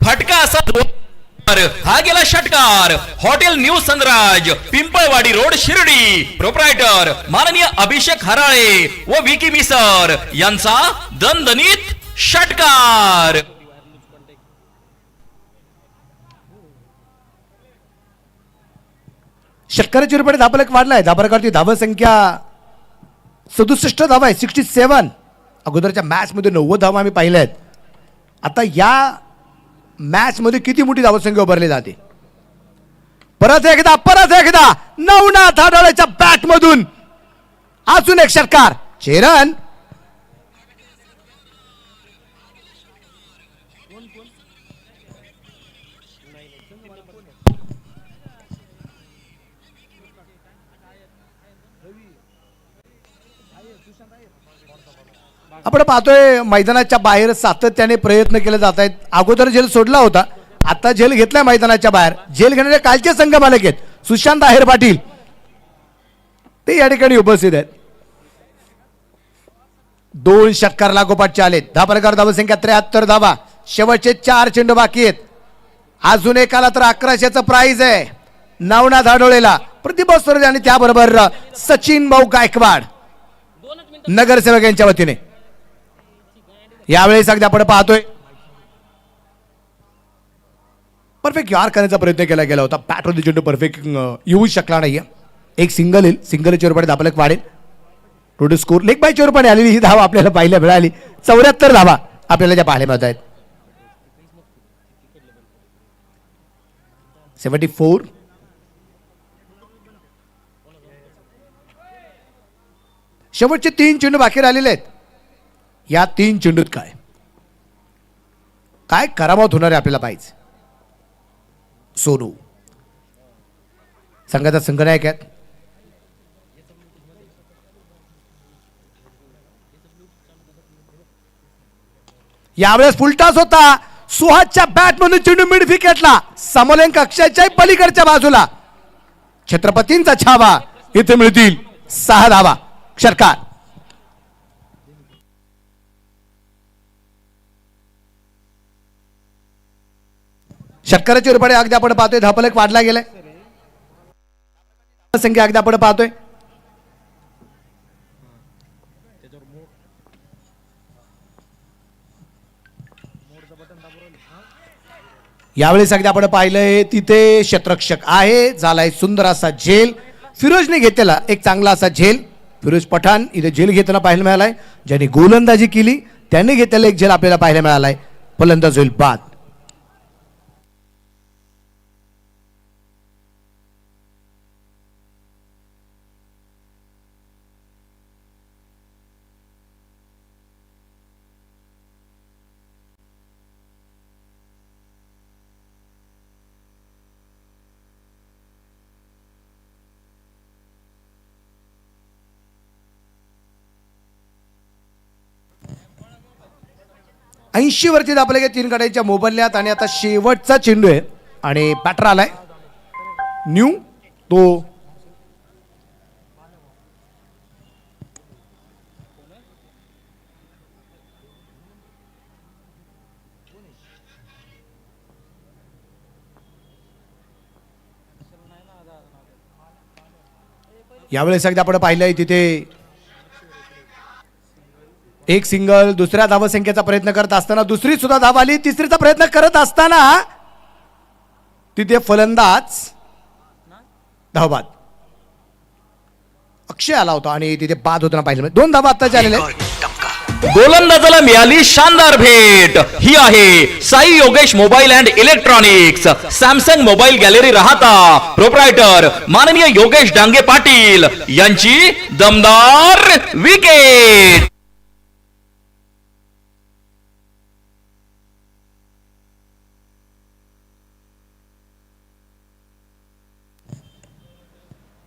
फटका असा हा गेला षटकार. Hotel new Sunraj Pimpalwadi road Shirdi proprietor माननीय अभिषेक हराळे व विकी मिसर यांचा दणदणीत षटकार. षटकाराची रुपये धापलक वाढलाय. धापलकावरती धावसंख्या 67 धावा आहे. 67. अगोदरच्या मॅच मध्ये 90 धावा आम्ही पाहिल्या आहेत. आता या मॅच मध्ये किती मोठी धावसंख्या उभारली जाते. परत एकदा नवनाथ हडवळेच्या बॅट मधून अजून एक षटकार. चेरन आपण पाहतोय मैदानाच्या बाहेर सातत्याने प्रयत्न केले जात आहेत. अगोदर झेल सोडला होता, आता झेल घेतलाय मैदानाच्या बाहेर. झेल घेणारे कालचे संघ मालक आहेत सुशांत आहेर पाटील, ते या ठिकाणी उपस्थित आहेत. 2 षटकार लागोपाठचे आलेत. धापलकर धावसंख्या 73 धावा. शेवटचे 4 चेंडू बाकी आहेत. अजून एक आला तर 1100चं प्राइज आहे नवनाथ हडवळेला. प्रतिभा सुरोदे आणि त्याबरोबर सचिन भाऊ गायकवाड नगरसेवक यांच्या वतीने. यावेळेस अगदी आपण पाहतोय परफेक्ट यार करण्याचा प्रयत्न केला गेला होता. बॅटवरती चेंडू परफेक्ट येऊ शकला नाहीये. एक सिंगल येईल. सिंगलच्या रुपये धापलक वाढेल. टोटल स्कोर लेग बायच्या रुपये आलेली ही धावा आपल्याला पाहायला मिळाली. 74 धावा आपल्याला ज्या पाहायला मिळत आहेत. 74. शेवटचे 3 चेंडू बाकी राहिलेले आहेत. या 3 चेंडूत काय काय करामत होणार आहे आपल्याला पाहिजे. सोनू संघाचा संघनायक आहेत. यावेळेस फुलटास होता. सुहासच्या बॅट मधून चेंडू मिड विकेटला समोलेंक अक्षयच्या पलीकडच्या बाजूला. छत्रपतींचा छावा इथे मिळतील 6 धावा. षटकार. षटकाराची रुपये अगदी आपण पाहतोय धापलक वाढला गेलाय. संख्या अगदी आपण पाहतोय. यावेळेस अगदी आपण पाहिलंय तिथे क्षेत्ररक्षक आहे, झालाय सुंदर असा झेल. फिरोजने घेतलेला एक चांगला असा झेल. फिरोज पठाण इथे झेल घेताना पाहायला मिळालाय. ज्यांनी गोलंदाजी केली त्यांनी घेतलेला एक झेल आपल्याला पाहायला मिळालाय. फलंदाज होईल बाद. ऐंशी वरती दाबले गे 3 गड्यांच्या मोबदल्यात आणि आता शेवटचा चेंडू आहे आणि बॅटर आलाय न्यू. तो यावेळेस एकदा आपण पाहिलंय तिथे एक सिंगल. दुसऱ्या धावसंख्येचा प्रयत्न करत असताना दुसरी सुद्धा धाव आली. तिसरीचा प्रयत्न करत असताना तिथे फलंदाज धावबाद अक्षय आला होता आणि तिथे बाद होताना पाहिलं. 2 धावा आत्ताच्या आलेल्या. गोलंदाजाला मिळाली शानदार भेट. ही आहे Sai Yogesh mobile and electronics, Samsung mobile gallery Rahata, proprietor माननीय योगेश डांगे पाटील यांची दमदार विकेट.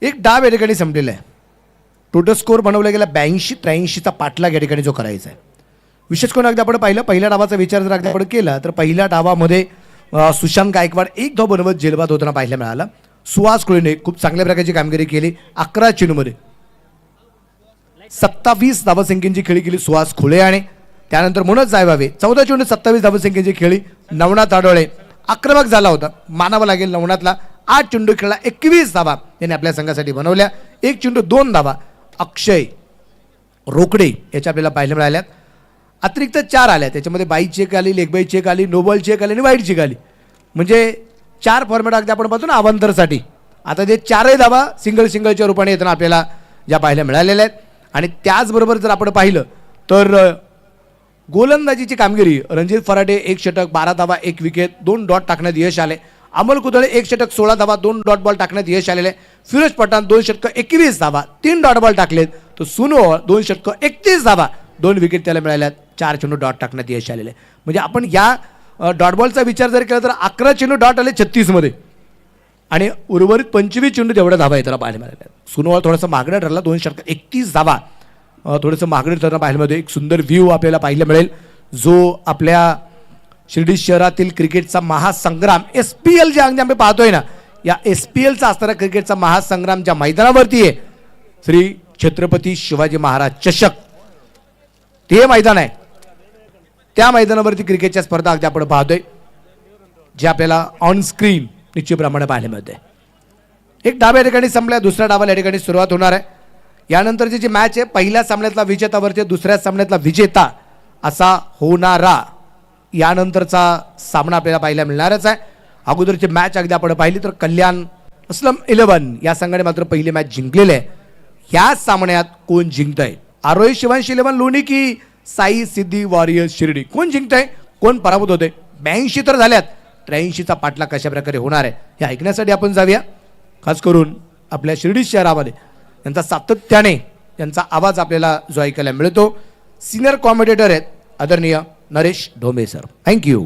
एक डाव या ठिकाणी संपलेला आहे. टोटल स्कोर बनवला गेला 82-83चा पाठलाग या ठिकाणी जो करायचा आहे. विशेष करून अगदी आपण पाहिलं पहिल्या डावाचा विचार जर अगदी आपण केला तर पहिल्या डावामध्ये सुशांत गायकवाड एक धाव बनवत जेलबाद होताना पाहायला मिळाला. सुहास खुळेने खूप चांगल्या प्रकारची कामगिरी केली. 11 चेंडूमध्ये 27 धावसंख्येची खेळी केली सुहास खुळे. आणि त्यानंतर मनोज जायभावे 14 चेंडू 27 धावसंख्येची खेळी. नवनाथ आडोळे आक्रमक झाला होता, मानावं लागेल नवनाथला. 8 चेंडू खेळला, 21 धावा त्यांनी आपल्या संघासाठी बनवल्या. 1 चेंडू 2 धावा अक्षय रोकडे याच्या आपल्याला पाहायला मिळाल्यात. अतिरिक्त 4 आल्या, त्याच्यामध्ये बाई चेक आली, लेग बाई चेक आली, नोबल चेक आली आणि वाईट चेक आली. म्हणजे 4 फॉर्मॅट अगदी आपण पाहतो ना अवांतरसाठी. आता ते 4ही धावा सिंगलच्या रूपाने येताना आपल्याला ज्या पाहायला मिळालेल्या आहेत. आणि त्याचबरोबर जर आपण पाहिलं तर गोलंदाजीची कामगिरी रणजित फराटे 1 षटक 12 धावा 1 विकेट 2 डॉट टाकण्यात यश आले. अमोल कुदळे 1 षटक 16 धावा 2 डॉट बॉल टाकण्यात यश आलेले. फिरोज पठाण 2 षटक 21 धावा 3 डॉट बॉल टाकलेत. तो सुनो 2 षटक 31 धावा 2 विकेट त्याला मिळाल्यात. 4 चेंडू डॉट टाकण्यात यश आलेले. म्हणजे आपण या डॉट बॉलचा विचार जर केला तर 11 चेंडू डॉट आले 36 मध्ये आणि उर्वरित 25 चेंडू तेवढ्या धावा त्याला पाहायला मिळाल्या. सुनोवाल थोडासा मागणं ठरला 2 षटक 31 धावा थोडंसं मागणी ठरणं पाहायला मध्ये. एक सुंदर व्ह्यू आपल्याला पाहायला मिळेल जो आपल्या शिर्डी शहरातील क्रिकेटचा महासंग्राम SPL जे आम्ही पाहतोय ना, या SPLचा असणारा क्रिकेटचा महासंग्राम ज्या मैदानावरती आहे श्री छत्रपती शिवाजी महाराज चषक ते मैदान आहे. त्या मैदानावरती क्रिकेटच्या स्पर्धा अगदी आपण पाहतोय जे आपल्याला ऑन स्क्रीन निश्चितप्रमाणे पाहायला मिळते. एक डाव या ठिकाणी संपला, दुसऱ्या डावाला या ठिकाणी सुरुवात होणार आहे. यानंतरची जी मॅच आहे पहिल्या सामन्यातला विजेतावरती दुसऱ्या सामन्यातला विजेता असा होणारा यानंतरचा सामना आपल्याला पाहायला मिळणारच आहे. अगोदरची मॅच अगदी आपण पाहिली तर कल्याण अस्लम 11 या संघाने मात्र पहिली मॅच जिंकलेली आहे. ह्या सामन्यात कोण जिंकतंय? आरोही शिवांश 11 लोणी की साई सिद्धी वॉरियर्स शिर्डी? कोण जिंकतंय, कोण पराभूत होते? 82 तर झाल्यात, 83चा पाठलाग कशा प्रकारे होणार आहे हे ऐकण्यासाठी आपण जाऊया. खास करून आपल्या शिर्डी शहरामध्ये यांचा सातत्याने यांचा आवाज आपल्याला जो ऐकायला मिळतो. सिनियर कॉमेंटेटर आहेत आदरणीय नरेश ढोंबे सर. थँक्यू.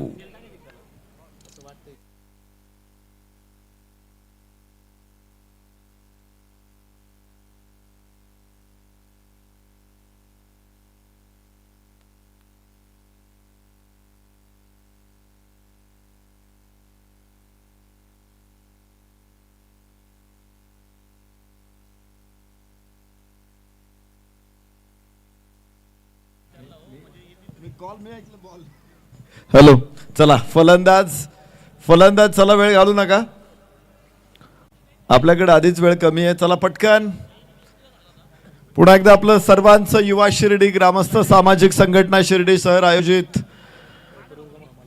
हॅलो, चला फलंदाज चला वेळ घालू नका. आपल्याकडे आधीच वेळ कमी आहे, चला पटकन. पुन्हा एकदा आपलं सर्वांचं युवा शिर्डी ग्रामस्थ सामाजिक संघटना शिर्डी शहर आयोजित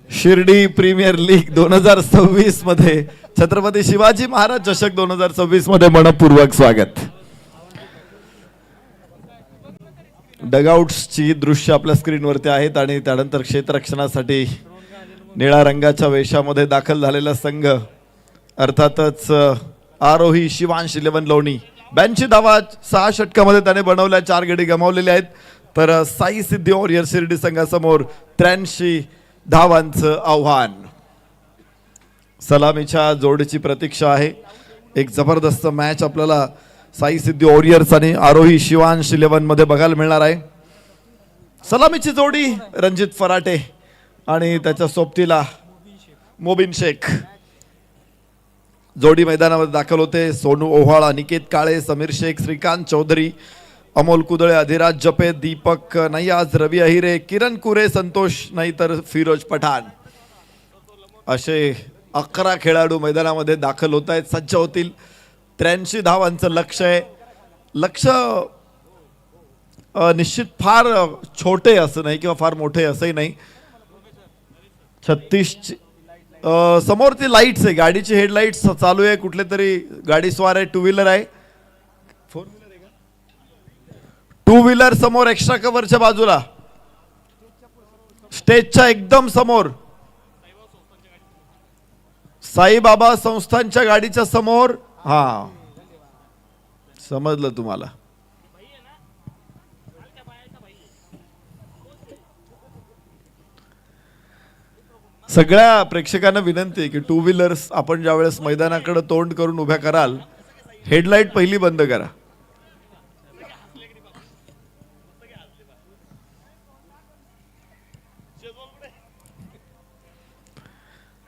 शिर्डी प्रीमियर लीग 2026 मध्ये छत्रपती शिवाजी महाराज चषक 2026 मध्ये मनपूर्वक स्वागत. डगआउट्सची दृश्य आपल्या स्क्रीनवरती आहेत आणि त्यानंतर क्षेत्ररक्षणासाठी निळ्या रंगाच्या वेशामध्ये दाखल झालेला संघ अर्थातच आरोही शिवांश 11 लोणी 82 धावा 6 षटकामध्ये त्याने बनवल्या, 4 गडी गमावलेले आहेत. तर साई सिद्धी वॉरियर शिर्डी संघासमोर 83 धावांचं आव्हान. सलामीच्या जोडीची प्रतीक्षा आहे. एक जबरदस्त मॅच आपल्याला साई सिद्धी वॉरियर्स आणि आरोही शिवांश 11 मध्ये बघायला मिळणार आहे. सलामीची जोडी रणजित फराटे आणि त्याच्या सोबतीला मोबिन शेख. जोडी मैदानामध्ये दाखल होते. सोनू ओव्हाळ, अनिकेत काळे, समीर शेख, श्रीकांत चौधरी, अमोल कुदळे, अधिराज जपे, दीपक नैयाज, रवी अहिरे, किरण कुरे, संतोष नाही तर फिरोज पठाण असे 11 खेळाडू मैदानामध्ये दाखल होत आहेत, सज्ज होतील. 83 धावांचं लक्ष्य आहे. लक्ष्य निश्चित फार छोटे असं नाही किंवा फार मोठे असंही नाही. 36 समोरती लाईट्स आहे, गाडीची हेडलाईट्स चालू आहे. कुठले तरी गाडी स्वार आहे, 2 व्हीलर आहे, 4 व्हीलर आहे का? 2 व्हीलर समोर एक्स्ट्रा कव्हरच्या बाजूला, स्टेजच्या एकदम समोर, साईबाबा संस्थांच्या गाडीच्या समोर. हा समजलं तुम्हाला. सगळ्या प्रेक्षकांना विनंती आहे की 2 व्हीलर्स आपण ज्यावेळेस मैदानाकडे तोंड करून उभ्या कराल, हेडलाईट पहिली बंद करा.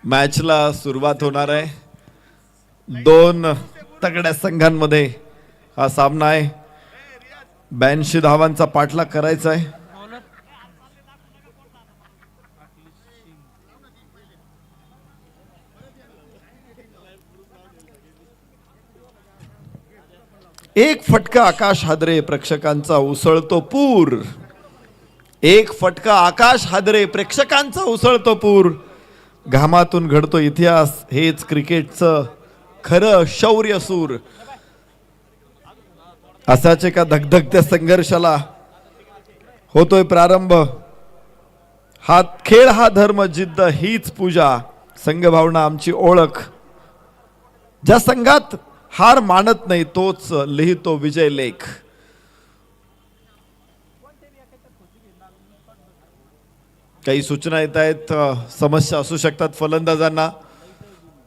मॅचला सुरुवात होणार आहे. 2 तगड्या संघांमध्ये हा सामना आहे. 82 धावांचा पाठलाग करायचा आहे. एक फटका आकाश हादरे प्रेक्षकांचा उसळतो पूर. एक फटका आकाश हादरे प्रेक्षकांचा उसळतो पूर. घामातून घडतो इतिहास, हेच क्रिकेटचं खरं शौर्य सूर. असाच एका धगधगत्या संघर्षाला होतोय प्रारंभ. हा खेळ, हा धर्म, जिद्द हीच पूजा, संघभावना आमची ओळख. ज्या संघात हार मानत नाही तोच लिहितो विजय लेख. काही सूचना येत आहेत, समस्या असू शकतात फलंदाजांना.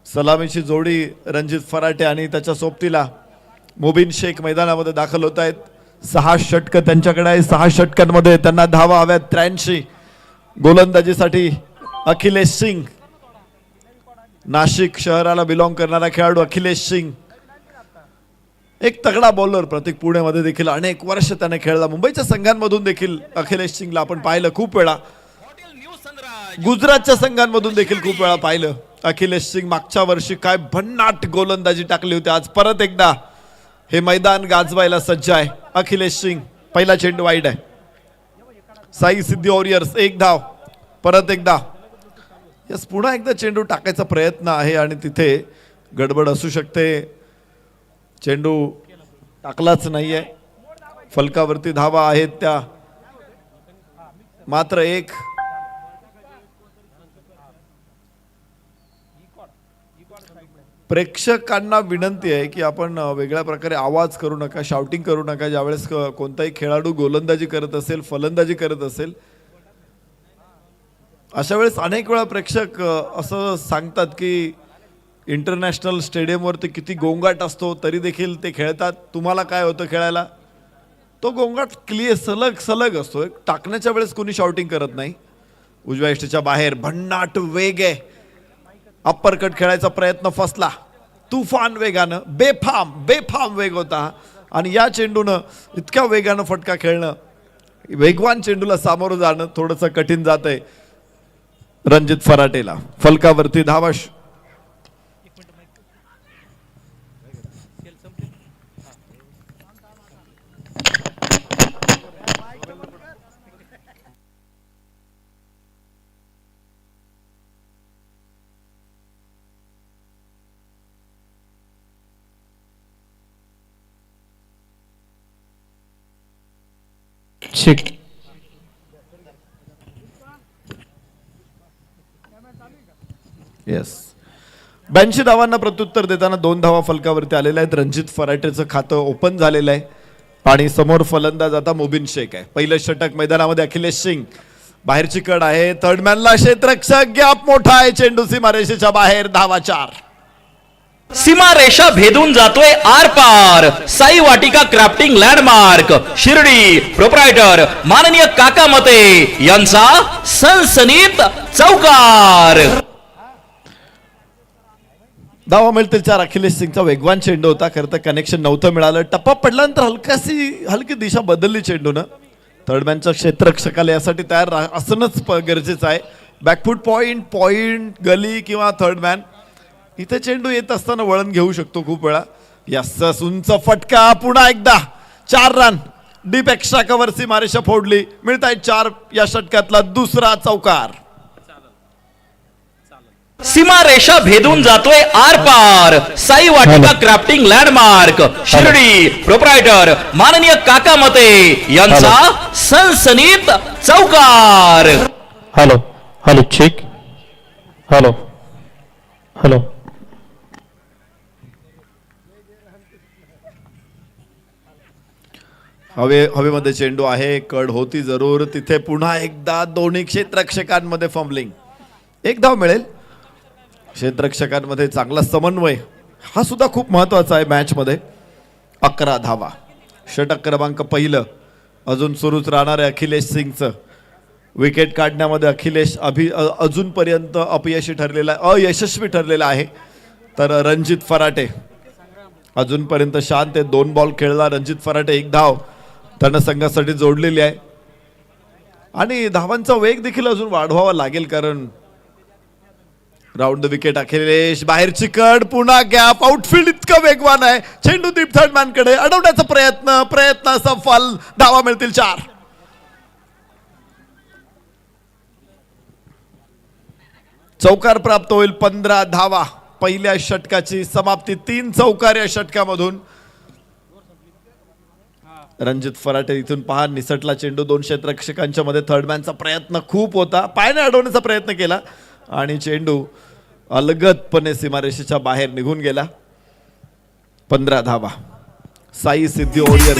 सलामीची जोडी रणजित फराटे आणि त्याच्या सोबतीला मोबिन शेख मैदानामध्ये दाखल होत आहेत. 6 षटकं त्यांच्याकडे आहे. 6 षटकांमध्ये त्यांना धावा हव्यात 83. गोलंदाजीसाठी अखिलेश सिंग, नाशिक शहराला बिलॉंग करणारा खेळाडू अखिलेश सिंग. एक तगडा बॉलर. प्रतीक पुणेमध्ये देखील अनेक वर्ष त्याने खेळला. मुंबईच्या संघांमधून देखील अखिलेश सिंगला आपण पाहिलं खूप वेळा. गुजरातच्या संघांमधून देखील खूप वेळा पाहिलं. अखिलेश सिंग मागच्या वर्षी काय भन्नाट गोलंदाजी टाकली होती. आज परत एकदा हे मैदान गाजवायला सज्ज आहे. अखिलेश सिंग, पहिला चेंडू वाईड आहे. साई सिद्धी वॉरियर्स 1 धाव. परत एकदा यस, पुन्हा एकदा चेंडू टाकायचा प्रयत्न आहे आणि तिथे गडबड असू शकते. चेंडू टाकलाच नाहीये. फलकावरती धावा आहेत त्या मात्र 1. प्रेक्षकांना विनंती आहे की आपण वेगळ्या प्रकारे आवाज करू नका, शाउटिंग करू नका. ज्यावेळेस कोणताही खेळाडू गोलंदाजी करत असेल, फलंदाजी करत असेल, अशा वेळेस अनेक वेळा प्रेक्षक असं सांगतात की इंटरनॅशनल स्टेडियमवरती किती गोंगाट असतो तरी देखील ते खेळतात. तुम्हाला काय होतं खेळायला? तो गोंगाट क्लिअर सलग असतो. टाकण्याच्या वेळेस कोणी शाउटिंग करत नाही. उजव्या इष्टीच्या बाहेर भन्नाट वेग आहे. अप्पर कट खेळायचा प्रयत्न फसला. तुफान वेगानं, बेफाम वेग होता आणि या चेंडूनं इतक्या वेगानं फटका खेळणं, वेगवान चेंडूला सामोरं जाणं थोडंसं कठीण जात आहे रणजित फराटेला. फलकावरती धावा शिक येस 82 धावांना प्रत्युत्तर देताना 2 धावा फलकावरती आलेल्या आहेत. रणजित फराटेचं खातं ओपन झालेलं आहे आणि समोर फलंदाज आता मोबिन शेख आहे. पहिलं षटक मैदानामध्ये अखिलेश सिंग, बाहेरची कड आहे, थर्ड मॅनला क्षेत्ररक्षक, गॅप मोठा आहे, चेंडू सीमारेषेच्या बाहेर, धावा 4. सीमा रेषा भेदून जातोय आर पार. Sai Vatika crafting landmark Shirdi, proprietor माननीय काका मते यांचा सनसनीत चौकार. धावा मिळतील 4. अखिलेश सिंगचा वेगवान चेंडू होता, खरं तर कनेक्शन नव्हतं मिळालं. टप्पा पडल्यानंतर हलकी दिशा बदलली चेंडूनं. थर्डमॅनच्या क्षेत्ररक्षकाला यासाठी तयार असणंच गरजेचं आहे. बॅकफूट पॉइंट गली किंवा थर्डमॅन इथे चेंडू येत असताना वळण घेऊ शकतो खूप वेळा. यस उंच फटका, पुन्हा एकदा 4 रन. डीप एक्स्ट्रा कव्हर सीमारेषा फोडली, मिळत आहेत 4. या षटकातला दुसरा चौकार. सीमा रेषा भेदून जातोय आर पार. Sai Vatika crafting landmark Shirdi, proprietor माननीय काका मते यांचा सनसनीत चौकार. Hello hello check hello hello हवेमध्ये चेंडू आहे, कड होती जरूर. तिथे पुन्हा एकदा दोन्ही क्षेत्ररक्षकांमध्ये फंबलिंग. 1 धाव मिळेल. क्षेत्ररक्षकांमध्ये चांगला समन्वय हा सुद्धा खूप महत्वाचा आहे मॅच मध्ये. 11 धावा. षटक क्रमांक पहिलं अजून सुरूच राहणार आहे अखिलेश सिंगचं. विकेट काढण्यामध्ये अखिलेश अजूनपर्यंत अयशस्वी ठरलेला आहे. तर रणजित फराटे अजूनपर्यंत शांत आहे. 2 बॉल खेळला रणजित फराटे, 1 धाव त्यानं संघासाठी जोडलेली आहे. आणि धावांचा वेग देखील अजून वाढवावा लागेल, कारण राऊंड द विकेट. अखिलेश बाहेरची कड, पुन्हा गॅप, आउटफील्ड इतकं वेगवान आहे. चेंडू दीप थर्डमॅन कडे अडवण्याचा प्रयत्न सफल. धावा मिळतील 4. चौकार प्राप्त होईल. 15 धावा. पहिल्या षटकाची समाप्ती. 3 चौकार या षटकामधून. रणजित फराटे इथून पहा, निसटला चेंडू 2 क्षेत्ररक्षकांच्या मध्ये. थर्डमॅनचा प्रयत्न खूप होता, पायाने अडवण्याचा प्रयत्न केला आणि चेंडू अलगदपणे सीमारेषेच्या बाहेर निघून गेला. 15 धावा. साई सिद्धी ओडियर.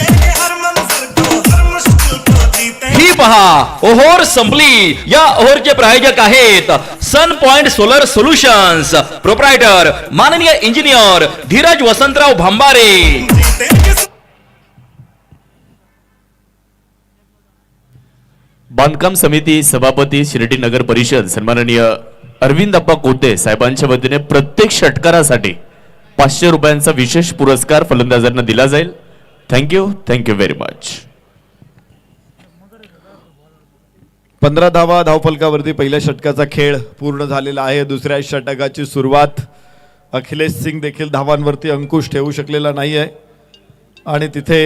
ही पहा ओव्हर संपली. या ओव्हरचे प्रायोजक आहेत सन पॉइंट सोलर सोल्युशन्स, प्रोप्रायटर माननीय इंजिनियर धीरज वसंतराव भांबारे. बांधकाम समिती सभापती शिर्डी नगर परिषद सन्माननीय अरविंद अप्पा कोते साहेबांच्या वतीने प्रत्येक षटकारासाठी 500 रुपयांचा विशेष पुरस्कार फलंदाजांना दिला जाईल. Thank you very much. 15 धावा धावफलकावरती पहिल्या षटकाचा खेळ पूर्ण झालेला आहे. दुसऱ्या षटकाची सुरुवात. अखिलेश सिंग देखील धावांवरती अंकुश ठेवू शकलेला नाही आहे आणि तिथे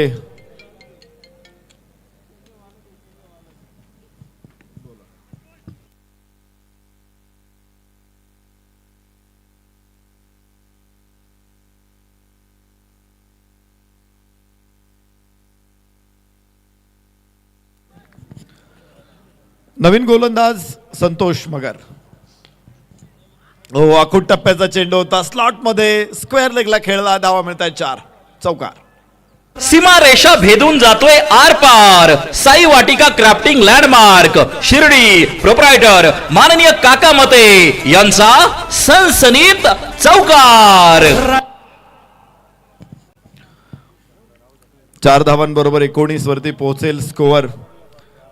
नवीन गोलंदाज संतोष मगर. हो, आखूड टप्प्याचा चेंडू होता, स्लॉट मध्ये स्क्वेअर लेगला खेळला. धावा मिळतात 4. चौकार. सीमा रेषा भेदून जातोय आर पार. Sai Vatika crafting landmark Shirdi, proprietor माननीय काका मते यांचा सनसनीत चौकार. 4 धावांबरोबर 19 वरती पोहोचेल स्कोअर.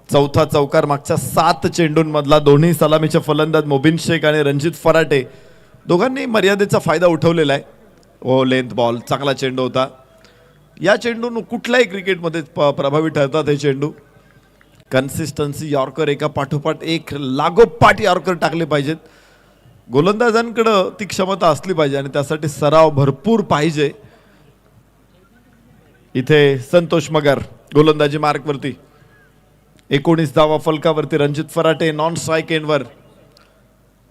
चौथा चौकार मागच्या 7 चेंडूंमधला. दोन्ही सलामीचे फलंदाज मोबिन शेख आणि रणजित फराटे दोघांनी मर्यादेचा फायदा उठवलेला आहे. ओ लेंथ बॉल, चांगला चेंडू होता. या चेंडून कुठल्याही क्रिकेटमध्ये प्रभावी ठरतात हे चेंडू. कन्सिस्टन्सी, यॉर्कर एका पाठोपाठ एक लागोपाठ यॉर्कर टाकले पाहिजेत. गोलंदाजांकडं ती क्षमता असली पाहिजे आणि त्यासाठी सराव भरपूर पाहिजे. इथे संतोष मगर गोलंदाजी मार्कवरती. 19 धावा फलकावरती. रणजित फराटे नॉन स्ट्राईक एंडवर.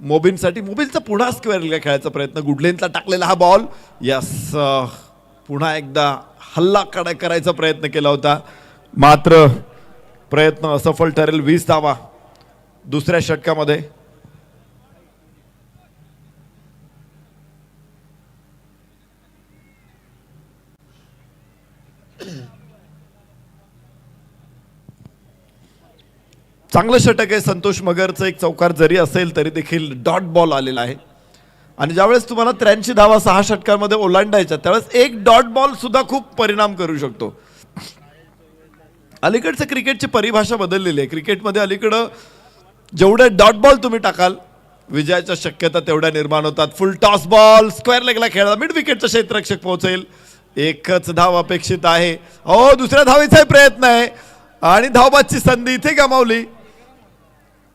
मोबिनसाठी मोबिनचा पुन्हा स्क्वेअरला खेळायचा प्रयत्न. गुडलेनला टाकलेला हा बॉल. यस, पुन्हा एकदा हल्ला करायचा प्रयत्न केला होता, मात्र प्रयत्न असफल ठरेल. 20 धावा दुसऱ्या षटकामध्ये. चांगलं षटक आहे. संतोष मगरचं एक चौकार जरी असेल तरी देखील डॉट बॉल आलेला आहे. आणि ज्यावेळेस तुम्हाला 83 धावा 6 षटकांमध्ये ओलांडायच्या त्यावेळेस एक डॉट बॉल सुद्धा खूप परिणाम करू शकतो. अलीकडचं क्रिकेटची परिभाषा बदललेली आहे. क्रिकेटमध्ये अलीकडं जेवढे डॉट बॉल तुम्ही टाकाल विजयाच्या शक्यता तेवढ्या निर्माण होतात. फुल टॉस बॉल स्क्वेअर लेगला खेळला, मिड विकेटचं क्षेत्ररक्षक पोहोचेल. एकच धाव अपेक्षित आहे. दुसऱ्या धावेचा प्रयत्न आहे आणि धावबादची संधी इथे गमावली.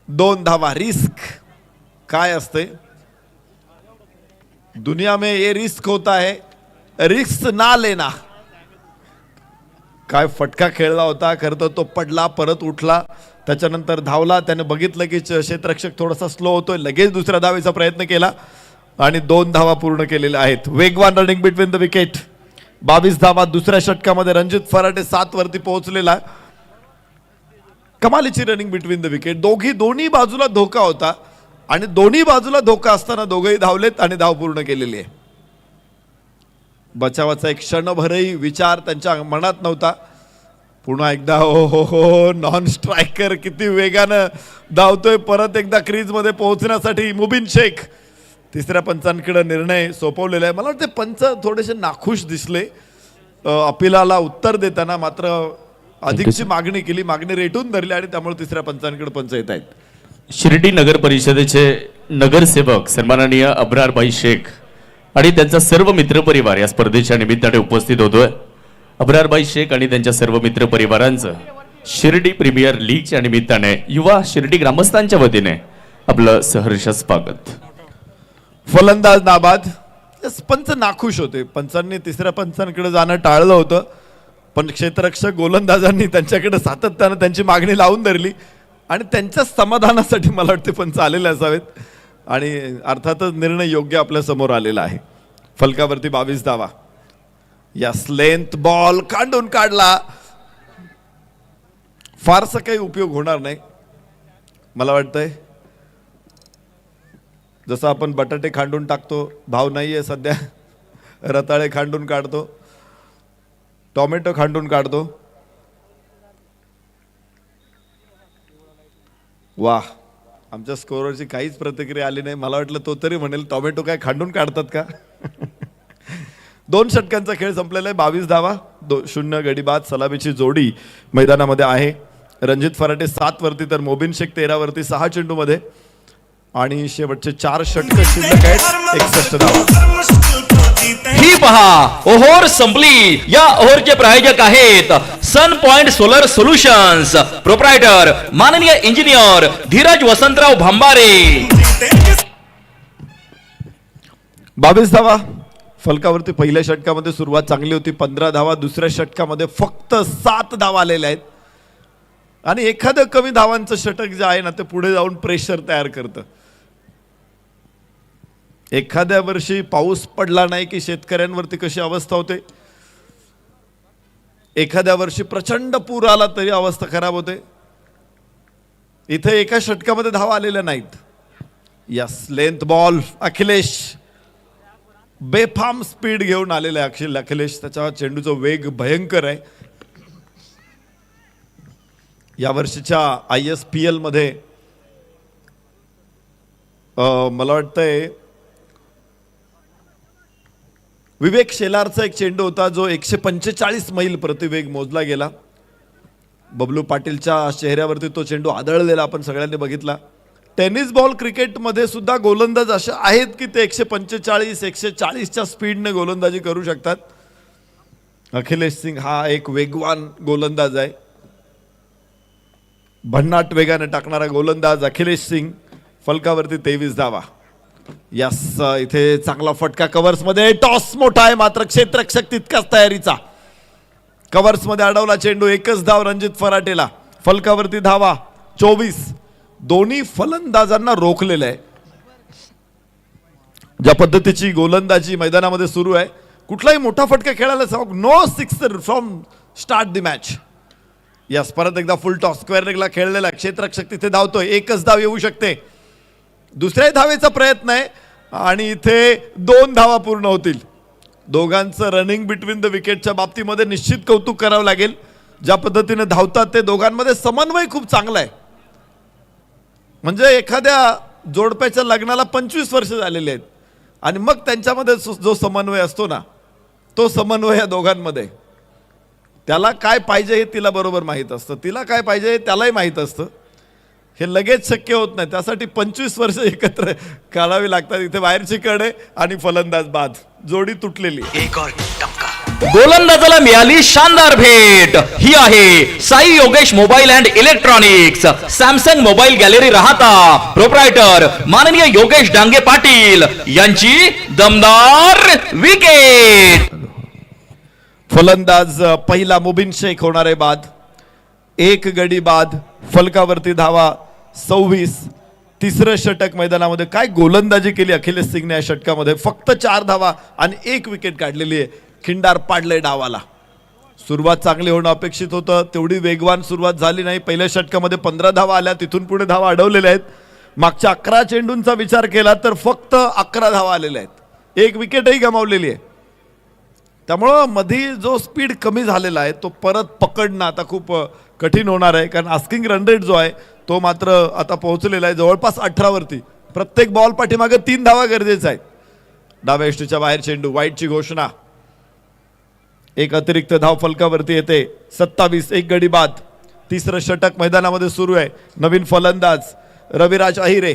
2 धावा. रिस्क काय असते दुनिया में, ये रिस्क होता है, रिस्क ना लेना. काय फटका खेळला होता. खरं तर तो पडला, परत उठला, त्याच्यानंतर धावला. त्याने बघितलं की क्षेत्ररक्षक थोडासा स्लो होतोय, लगेच दुसऱ्या धावेचा प्रयत्न केला आणि 2 धावा पूर्ण केलेल्या आहेत. वेगवान रनिंग बिटवीन द विकेट. 22 धावा दुसऱ्या षटकामध्ये. रणजित फराटे 7 वरती पोहोचलेला. कमालीची रनिंग बिटवीन द विकेट. दोन्ही बाजूला धोका होता आणि दोन्ही बाजूला धोका असताना दोघेही धावलेत आणि धाव पूर्ण केलेली आहे. बचावाचा एक क्षणभरही विचार त्यांच्या मनात नव्हता. पुन्हा एकदा हो नॉन स्ट्रायकर किती वेगानं धावतोय. परत एकदा क्रीज मध्ये पोहोचण्यासाठी मुबिन शेख. तिसऱ्या पंचांकडे निर्णय सोपवलेला आहे. मला वाटतं पंच थोडेसे नाखुश दिसले अपिलाला उत्तर देताना. मात्र अधिकची मागणी केली, मागणी रेटून धरली आणि त्यामुळे तिसऱ्या पंचांकडे पंच येत आहेत. शिर्डी नगर परिषदेचे नगरसेवक सन्माननीय अब्रारभाई शेख आणि त्यांचा सर्व मित्रपरिवार या स्पर्धेच्या निमित्ताने उपस्थित होतोय. अब्रारभाई शेख आणि त्यांच्या सर्व मित्रपरिवारांचं शिर्डी प्रीमियर लीगच्या निमित्ताने युवा शिर्डी ग्रामस्थांच्या वतीने आपलं सहर्ष स्वागत. फलंदाज नाबाद. पंच नाखुश होते. पंचांनी तिसऱ्या पंचांकडे जाणं टाळलं होतं, पण क्षेत्ररक्षक गोलंदाजांनी त्यांच्याकडे सातत्यानं त्यांची मागणी लावून धरली आणि त्यांच्या समाधानासाठी मला वाटते पंच आलेले असावेत आणि अर्थातच निर्णय योग्य आपल्या समोर आलेला आहे. फलकावरती 22 धावा. या लेंथ बॉल काढून काढला. फारसा काही उपयोग होणार नाही मला वाटतंय. जसं आपण बटाटे खांडून टाकतो, भाव नाहीये सध्या, रताळे खांडून काढतो, टोमॅटो खांडून काढतो. वाह, आमच्या स्कोररची काहीच प्रतिक्रिया आली नाही. मला वाटलं तो तरी म्हणेल टोमॅटो काय खांडून काढतात का. 2 षटकांचा खेळ संपलेला आहे. 22 धावा 0 गडी बाद. सलामीची जोडी मैदानामध्ये आहे. रणजित फराटे 7 वरती तर मोबिन शेख 13 वरती 6 चेंडूमध्ये आणि शेवटचे 4 षटक शिल्लक आहेत. 61 धावा. ही पहा ओव्हर संपली. या ओव्हरचे प्रायोजक आहेत सन पॉइंट सोलर सोल्युशन्स, प्रोप्रायटर माननीय इंजिनियर धीरज वसंतराव भांबारे. 22 धावा फलकावरती. पहिल्या षटकामध्ये सुरुवात चांगली होती. 15 धावा दुसऱ्या षटकामध्ये. फक्त 7 धावा आलेल्या आहेत आणि एखादं कमी धावांचं षटक जे आहे ना ते पुढे जाऊन प्रेशर तयार करतं. एखाद्या वर्षी पाऊस पडला नाही की शेतकऱ्यांवरती कशी अवस्था होते. एखाद्या वर्षी प्रचंड पूर आला तरी अवस्था खराब होते. इथे एका षटकामध्ये धावा आलेल्या नाहीत. Yes, length ball. अखिलेश बेफाम स्पीड घेऊन आलेला आहे. अखिलेश त्याच्या चेंडूचा वेग भयंकर आहे. या वर्षीच्या ISPL मध्ये मला वाटतंय विवेक शेलारचा एक चेंडू होता जो 145 मैल प्रतिवेग मोजला गेला. बबलू पाटीलच्या चेहऱ्यावरती तो चेंडू आदळलेला आपण सगळ्यांनी बघितला. टेनिस बॉल क्रिकेटमध्ये सुद्धा गोलंदाज असे आहेत की ते 145 140च्या स्पीडने गोलंदाजी करू शकतात. अखिलेश सिंग हा एक वेगवान गोलंदाज आहे. भन्नाट वेगाने टाकणारा गोलंदाज अखिलेश सिंग. फलकावरती 23 धावा. यस, इथे चांगला फटका कव्हर्स मध्ये. टॉस मोठा आहे मात्र क्षेत्ररक्षक तितकाच तयारीचा. कव्हर्स मध्ये अडवला चेंडू. 1च धाव रणजित फराटेला. फलकावरती धावा 24. दोन्ही फलंदाजांना रोखलेलं आहे. ज्या पद्धतीची गोलंदाजी मैदानामध्ये सुरू आहे, कुठलाही मोठा फटका खेळायला no sixer from start the match. Yes, परत एकदा फुल टॉस स्क्वेअर लेगला खेळलेला क्षेत्ररक्षक तिथे धावतोय, एकच धाव येऊ शकते, दुसऱ्या धावेचा प्रयत्न आहे आणि इथे 2 धावा पूर्ण होतील. दोघांचं रनिंग बिटवीन द विकेटच्या बाबतीमध्ये निश्चित कौतुक करावं लागेल. ज्या पद्धतीने धावतात ते दोघांमध्ये समन्वय खूप चांगला आहे. म्हणजे एखाद्या जोडप्याच्या लग्नाला 25 वर्ष झालेली आहेत आणि मग त्यांच्यामध्ये जो समन्वय असतो ना, तो समन्वय या दोघांमध्ये, त्याला काय पाहिजे हे तिला बरोबर माहीत असतं, तिला काय पाहिजे हे त्यालाही माहीत असतं. हे लगेच शक्य होत नाही, त्यासाठी 25 वर्ष एकत्र काढावी लागतात. इथे बाहेरची कडे आणि फलंदाज बाद, जोडी तुटलेली. गोलंदाजाला मिळाली शानदार भेट. ही आहे Sai Yogesh mobile and electronics, Samsung mobile gallery Rahata, proprietor माननीय योगेश डांगे पाटील यांची दमदार विकेट. फलंदाज पहिला मुबिन शेख होणार आहे बाद. 1 गडी बाद, फलकावरती धावा 26. तिसरं षटक मैदानामध्ये. काय गोलंदाजी केली अखिलेश सिंगने या षटकामध्ये. फक्त 4 धावा आणि 1 विकेट काढलेली आहे. खिंडार पाडले डावाला. सुरुवात चांगली होणं अपेक्षित होतं, तेवढी वेगवान सुरुवात झाली नाही. पहिल्या षटकामध्ये 15 धावा आल्या, तिथून पुढे धावा अडवलेल्या आहेत. मागच्या 11 चेंडूंचा विचार केला तर फक्त 11 धावा आलेल्या आहेत, 1 विकेटही गमावलेली आहे. त्यामुळं मधी जो स्पीड कमी झालेला आहे तो परत पकडणं आता खूप कठीण होणार आहे, कारण आस्किंग रन रेट जो आहे तो मात्र आता पोहोचलेला आहे जवळपास 18 वरती. प्रत्येक बॉल पाठीमागे 3 धावा गरजेचा आहे. डाव्या यष्टीच्या बाहेर चेंडू, वाईटची घोषणा. 1 अतिरिक्त धाव फलकावरती येते. 27, 1 गडी बाद. तिसरं षटक मैदानामध्ये सुरू आहे. नवीन फलंदाज रविराज अहिरे,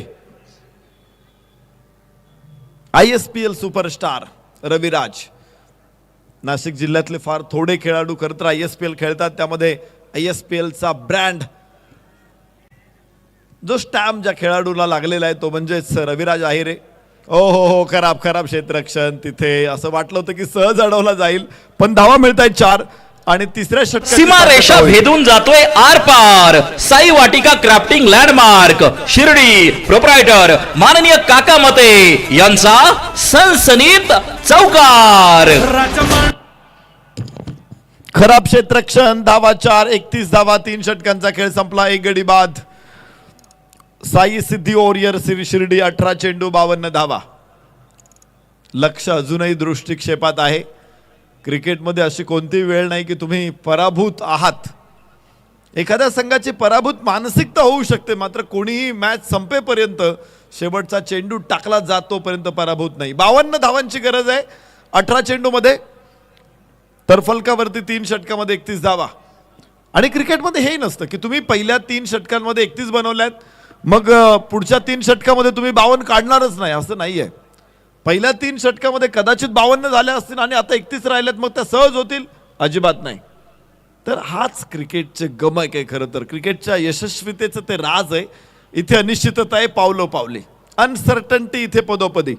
ISPL सुपरस्टार रविराज. नाशिक जिल्ह्यातले फार थोडे खेळाडू खरं तर ISPL खेळतात, त्यामध्ये ISPLचा ब्रँड जो स्टॅम्प ज्या खेळाडूला लागलेला आहे तो म्हणजेच रविराज अहिरे. ओ हो, खराब क्षेत्ररक्षण. तिथे असं वाटलं होतं की सहज अडवला जाईल, पण धावा मिळत आहेत 4 आणि तिसऱ्या षटकात सीमा रेषा भेदून जातोय आर पार. Sai Vatika crafting landmark Shirdi, proprietor माननीय काका मते यांचा सनसनीत चौकार. खराब क्षेत्ररक्षण. धावा 4, 31 धावा. 3 षटकांचा खेळ संपला. 1 गडी बाद. साई सिद्धी ओरियर शिर्डी 18 चेंडू 52 धावा. लक्ष अजूनही दृष्टिक्षेपात आहे. क्रिकेटमध्ये अशी कोणतीही वेळ नाही की तुम्ही पराभूत आहात. एखाद्या संघाची पराभूत मानसिकता होऊ शकते, मात्र कोणीही मॅच संपेपर्यंत शेवटचा चेंडू टाकला जातोपर्यंत पराभूत नाही. 52 धावांची गरज आहे 18 चेंडूमध्ये, तर फलकावरती 3 षटकामध्ये 31 धावा. आणि क्रिकेटमध्ये हे नसतं की तुम्ही पहिल्या 3 षटकांमध्ये 31 बनवल्यात, मग पुढच्या 3 षटकामध्ये तुम्ही 52 काढणारच नाही, असं नाही आहे. पहिल्या 3 षटकामध्ये कदाचित 52 झाल्या असतील आणि आता 31 राहिल्यात, मग त्या सहज होतील? अजिबात नाही. तर हाच क्रिकेटचे गमक आहे. खरं तर क्रिकेटच्या यशस्वीतेचं ते राज आहे. इथे अनिश्चितता आहे पावलोपावली, अनसर्टन्टी इथे पदोपदी.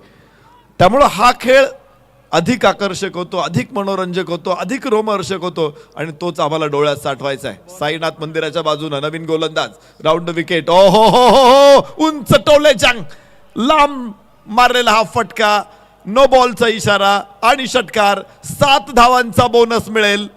त्यामुळं हा खेळ अधिक आकर्षक होतो, अधिक मनोरंजक होतो, अधिक रोमहर्षक होतो आणि तोच आम्हाला डोळ्यात साठवायचा आहे. साईनाथ मंदिराच्या बाजूनं नवीन गोलंदाज, राऊंड विकेट. ओ हो हो हो, उंच टोले जांग, लांब मारलेला हा फटका, नो बॉलचा इशारा आणि षटकार. 7 धावांचा बोनस मिळेल.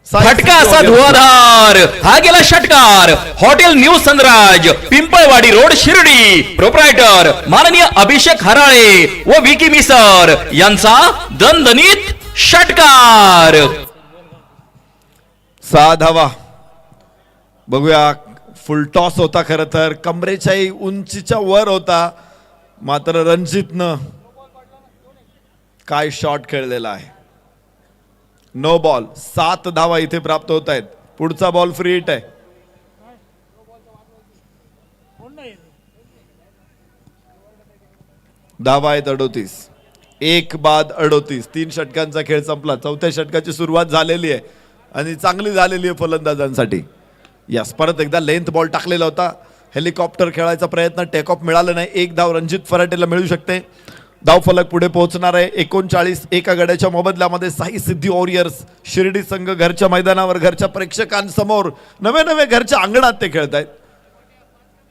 फटका असा धुवाधार. हा गेला षटकार. Hotel new Sunraj, Pimpalwadi road Shirdi, proprietor माननीय अभिषेक हराळे व विकी मिसर यांचा दणदणीत षटकार. 6 धावा. बघूया, फुल टॉस होता खरं तर, कमरेच्याही उंचीच्या वर होता, मात्र रणजितनं काय शॉट खेळलेला आहे. No ball. 7 धावा इथे प्राप्त होत आहेत. पुढचा बॉल फ्री हिट आहे. धावा आहेत 38. 1 बाद 38. 3 षटकांचा खेळ संपला. 4थ्या षटकाची सुरुवात झालेली आहे आणि चांगली झालेली आहे फलंदाजांसाठी. यस, परत एकदा लेंथ बॉल टाकलेला होता. हेलिकॉप्टर खेळायचा प्रयत्न, टेक ऑफ मिळालं नाही. 1 धाव रणजित फराटेला मिळू शकते. धाव फलक पुढे पोहोचणार आहे. 39. एका गड्याच्या मोबदल्यामध्ये साई सिद्धी वॉरियर्स शिर्डी संघ घरच्या मैदानावर, घरच्या प्रेक्षकांसमोर, नवे घरच्या अंगणात ते खेळत आहेत.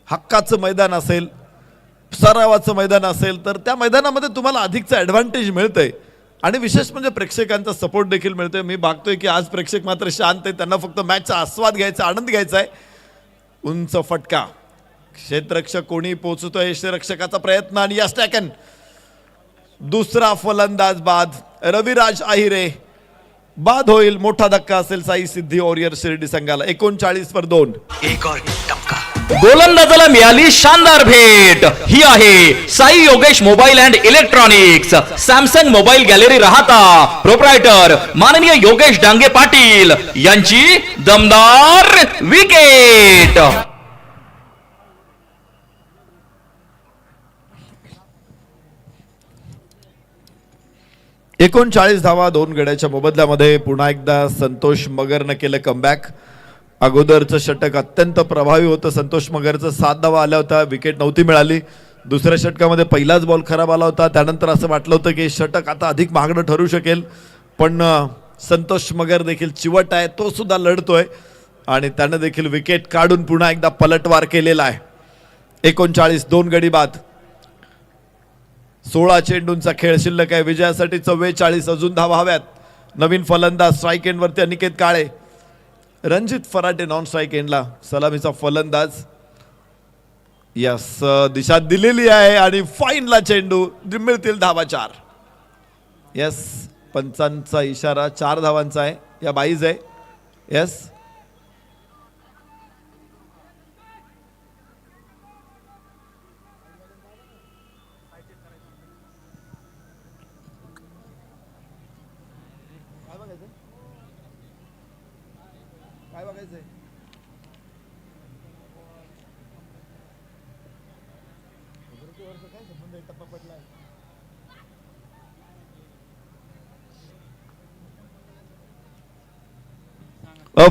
हक्काचं मैदान असेल, सरावाचं मैदान असेल तर त्या मैदानामध्ये तुम्हाला अधिकचं ॲडव्हान्टेज मिळतंय. आणि विशेष म्हणजे प्रेक्षकांचा सपोर्ट देखील मिळतोय. मी बघतोय की आज प्रेक्षक मात्र शांत आहेत, त्यांना फक्त मॅचचा आस्वाद घ्यायचा, आनंद घ्यायचा आहे. उंच फटका, क्षेत्ररक्षक कोणी पोहोचतोय, क्षेत्ररक्षकाचा प्रयत्न आणि या स्टॅकन दुसरा फलंदाज बाद. रविराज आहिरे बाद होईल. मोठा धक्का असेल साई सिद्धी वॉरियर शिर्डी संघाला. 39/2. गोलंदाजाला मिळाली शानदार भेट. ही आहे Sai Yogesh mobile and electronics, Samsung mobile gallery Rahata, proprietor माननीय योगेश डांगे पाटील यांची दमदार विकेट. 39 धावा 2 गड्याच्या मोबदल्यामध्ये. पुन्हा एकदा संतोष मगरनं केलं कमबॅक. अगोदरचं षटक अत्यंत प्रभावी होतं. संतोष मगरचं 7 धावा आल्या होत्या, विकेट नव्हती मिळाली. दुसऱ्या षटकामध्ये पहिलाच बॉल खराब आला होता. त्यानंतर असं वाटलं होतं की षटक आता अधिक महागडं ठरू शकेल, पण संतोष मगर देखील चिवट आहे, तो सुद्धा लढतोय आणि त्यानं देखील विकेट काढून पुन्हा एकदा पलटवार केलेला आहे. 39 2 गडी बाद. 16 चेंडूंचा खेळ शिल्लक आहे. विजयासाठी 44 अजून धावा हव्यात. नवीन फलंदाज स्ट्राईक एंडवरती अनिकेत काळे. रणजित फराटे नॉन स्ट्राईक एंडला सलामीचा फलंदाज. यस, दिशा दिलेली आहे आणि फाईनला चेंडू, मिळतील धावा 4. यस, पंचांचा इशारा 4 धावांचा आहे. या बाईज आहे. Yes,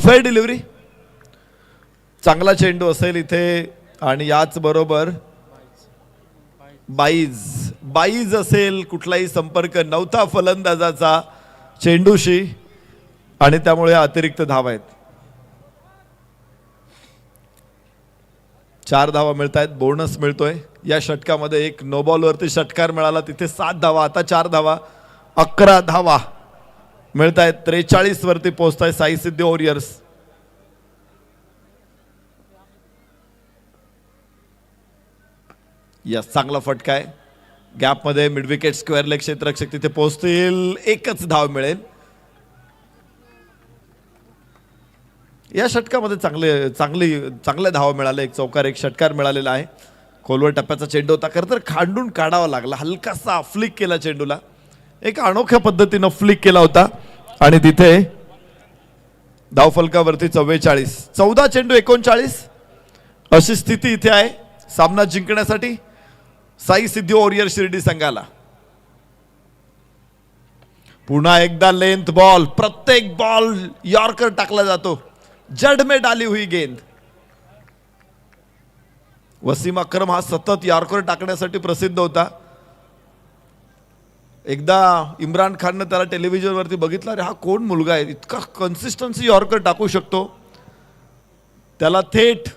fair delivery. चांगला चेंडू असेल इथे आणि याच बरोबर बाईज असेल. कुठलाही संपर्क नव्हता फलंदाजाचा चेंडूशी आणि त्यामुळे अतिरिक्त धावा आहेत. 4 धावा मिळत आहेत. बोनस मिळतोय. या षटकामध्ये एक नो बॉलवरती षटकार मिळाला, तिथे 7 धावा. आता 4 धावा, 11 धावा मिळत आहेत. 43 वरती पोहोचताय साई सिद्धी वॉरियर्स. यस, चांगला फटका आहे. गॅपमध्ये मिड विकेट स्क्वेअर लेग क्षेत्ररक्षक तिथे पोहोचतील. 1च धाव मिळेल. या षटकामध्ये चांगल्या धावा मिळाल्या. 1 चौकार 1 षटकार मिळालेला आहे. खोलवर टप्प्याचा चेंडू होता, खरं तर खांडून काढावा लागला. हलकासा फ्लिक केला चेंडूला, एक अनोख्या पद्धतीनं फ्लिक केला होता आणि तिथे धावफलकावरती 44. 14 चेंडू 39 अशी स्थिती इथे आहे सामना जिंकण्यासाठी साई सिद्धी वॉरियर शिर्डी संघाला. पुन्हा एकदा लेंथ बॉल. प्रत्येक बॉल यॉर्कर टाकला जातो. जड में डाली हुई गेंद. वसीम अक्रम हा सतत यॉर्कर टाकण्यासाठी प्रसिद्ध होता. एकदा इम्रान खाननं त्याला टेलिव्हिजनवरती बघितलं, अरे हा कोण मुलगा आहे, इतका कन्सिस्टन्सी यॉर्कर टाकू शकतो. त्याला थेट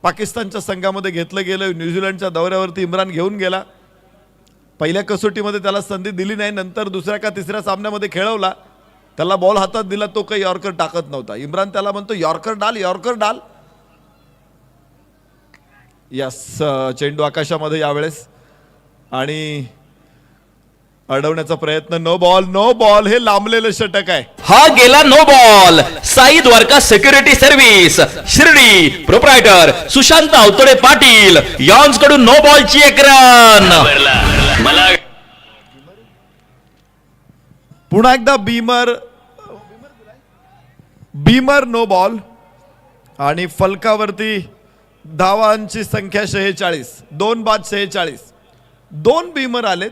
पाकिस्तानच्या संघामध्ये घेतलं गेलं. न्यूझीलंडच्या दौऱ्यावरती इम्रान घेऊन गेला. पहिल्या कसोटीमध्ये त्याला संधी दिली नाही, नंतर दुसऱ्या का तिसऱ्या सामन्यामध्ये खेळवला. त्याला बॉल हातात दिला, तो काही यॉर्कर टाकत नव्हता. इम्रान त्याला म्हणतो यॉर्कर डाल, यॉर्कर डाल. यस, चेंडू आकाशामध्ये यावेळेस आणि अडवण्याचा प्रयत्न. No ball. हे लांबलेलं षटक आहे. हा गेला no ball. Sai Dwarka security service Shirdi, proprietor Sushant Awtade Patil यांकडून नो बॉलची 1 रन. पुन्हा एकदा बीमर नो बॉल आणि फलकावरती धावांची संख्या 46. 2 बाद 46. 2 बीमर आलेत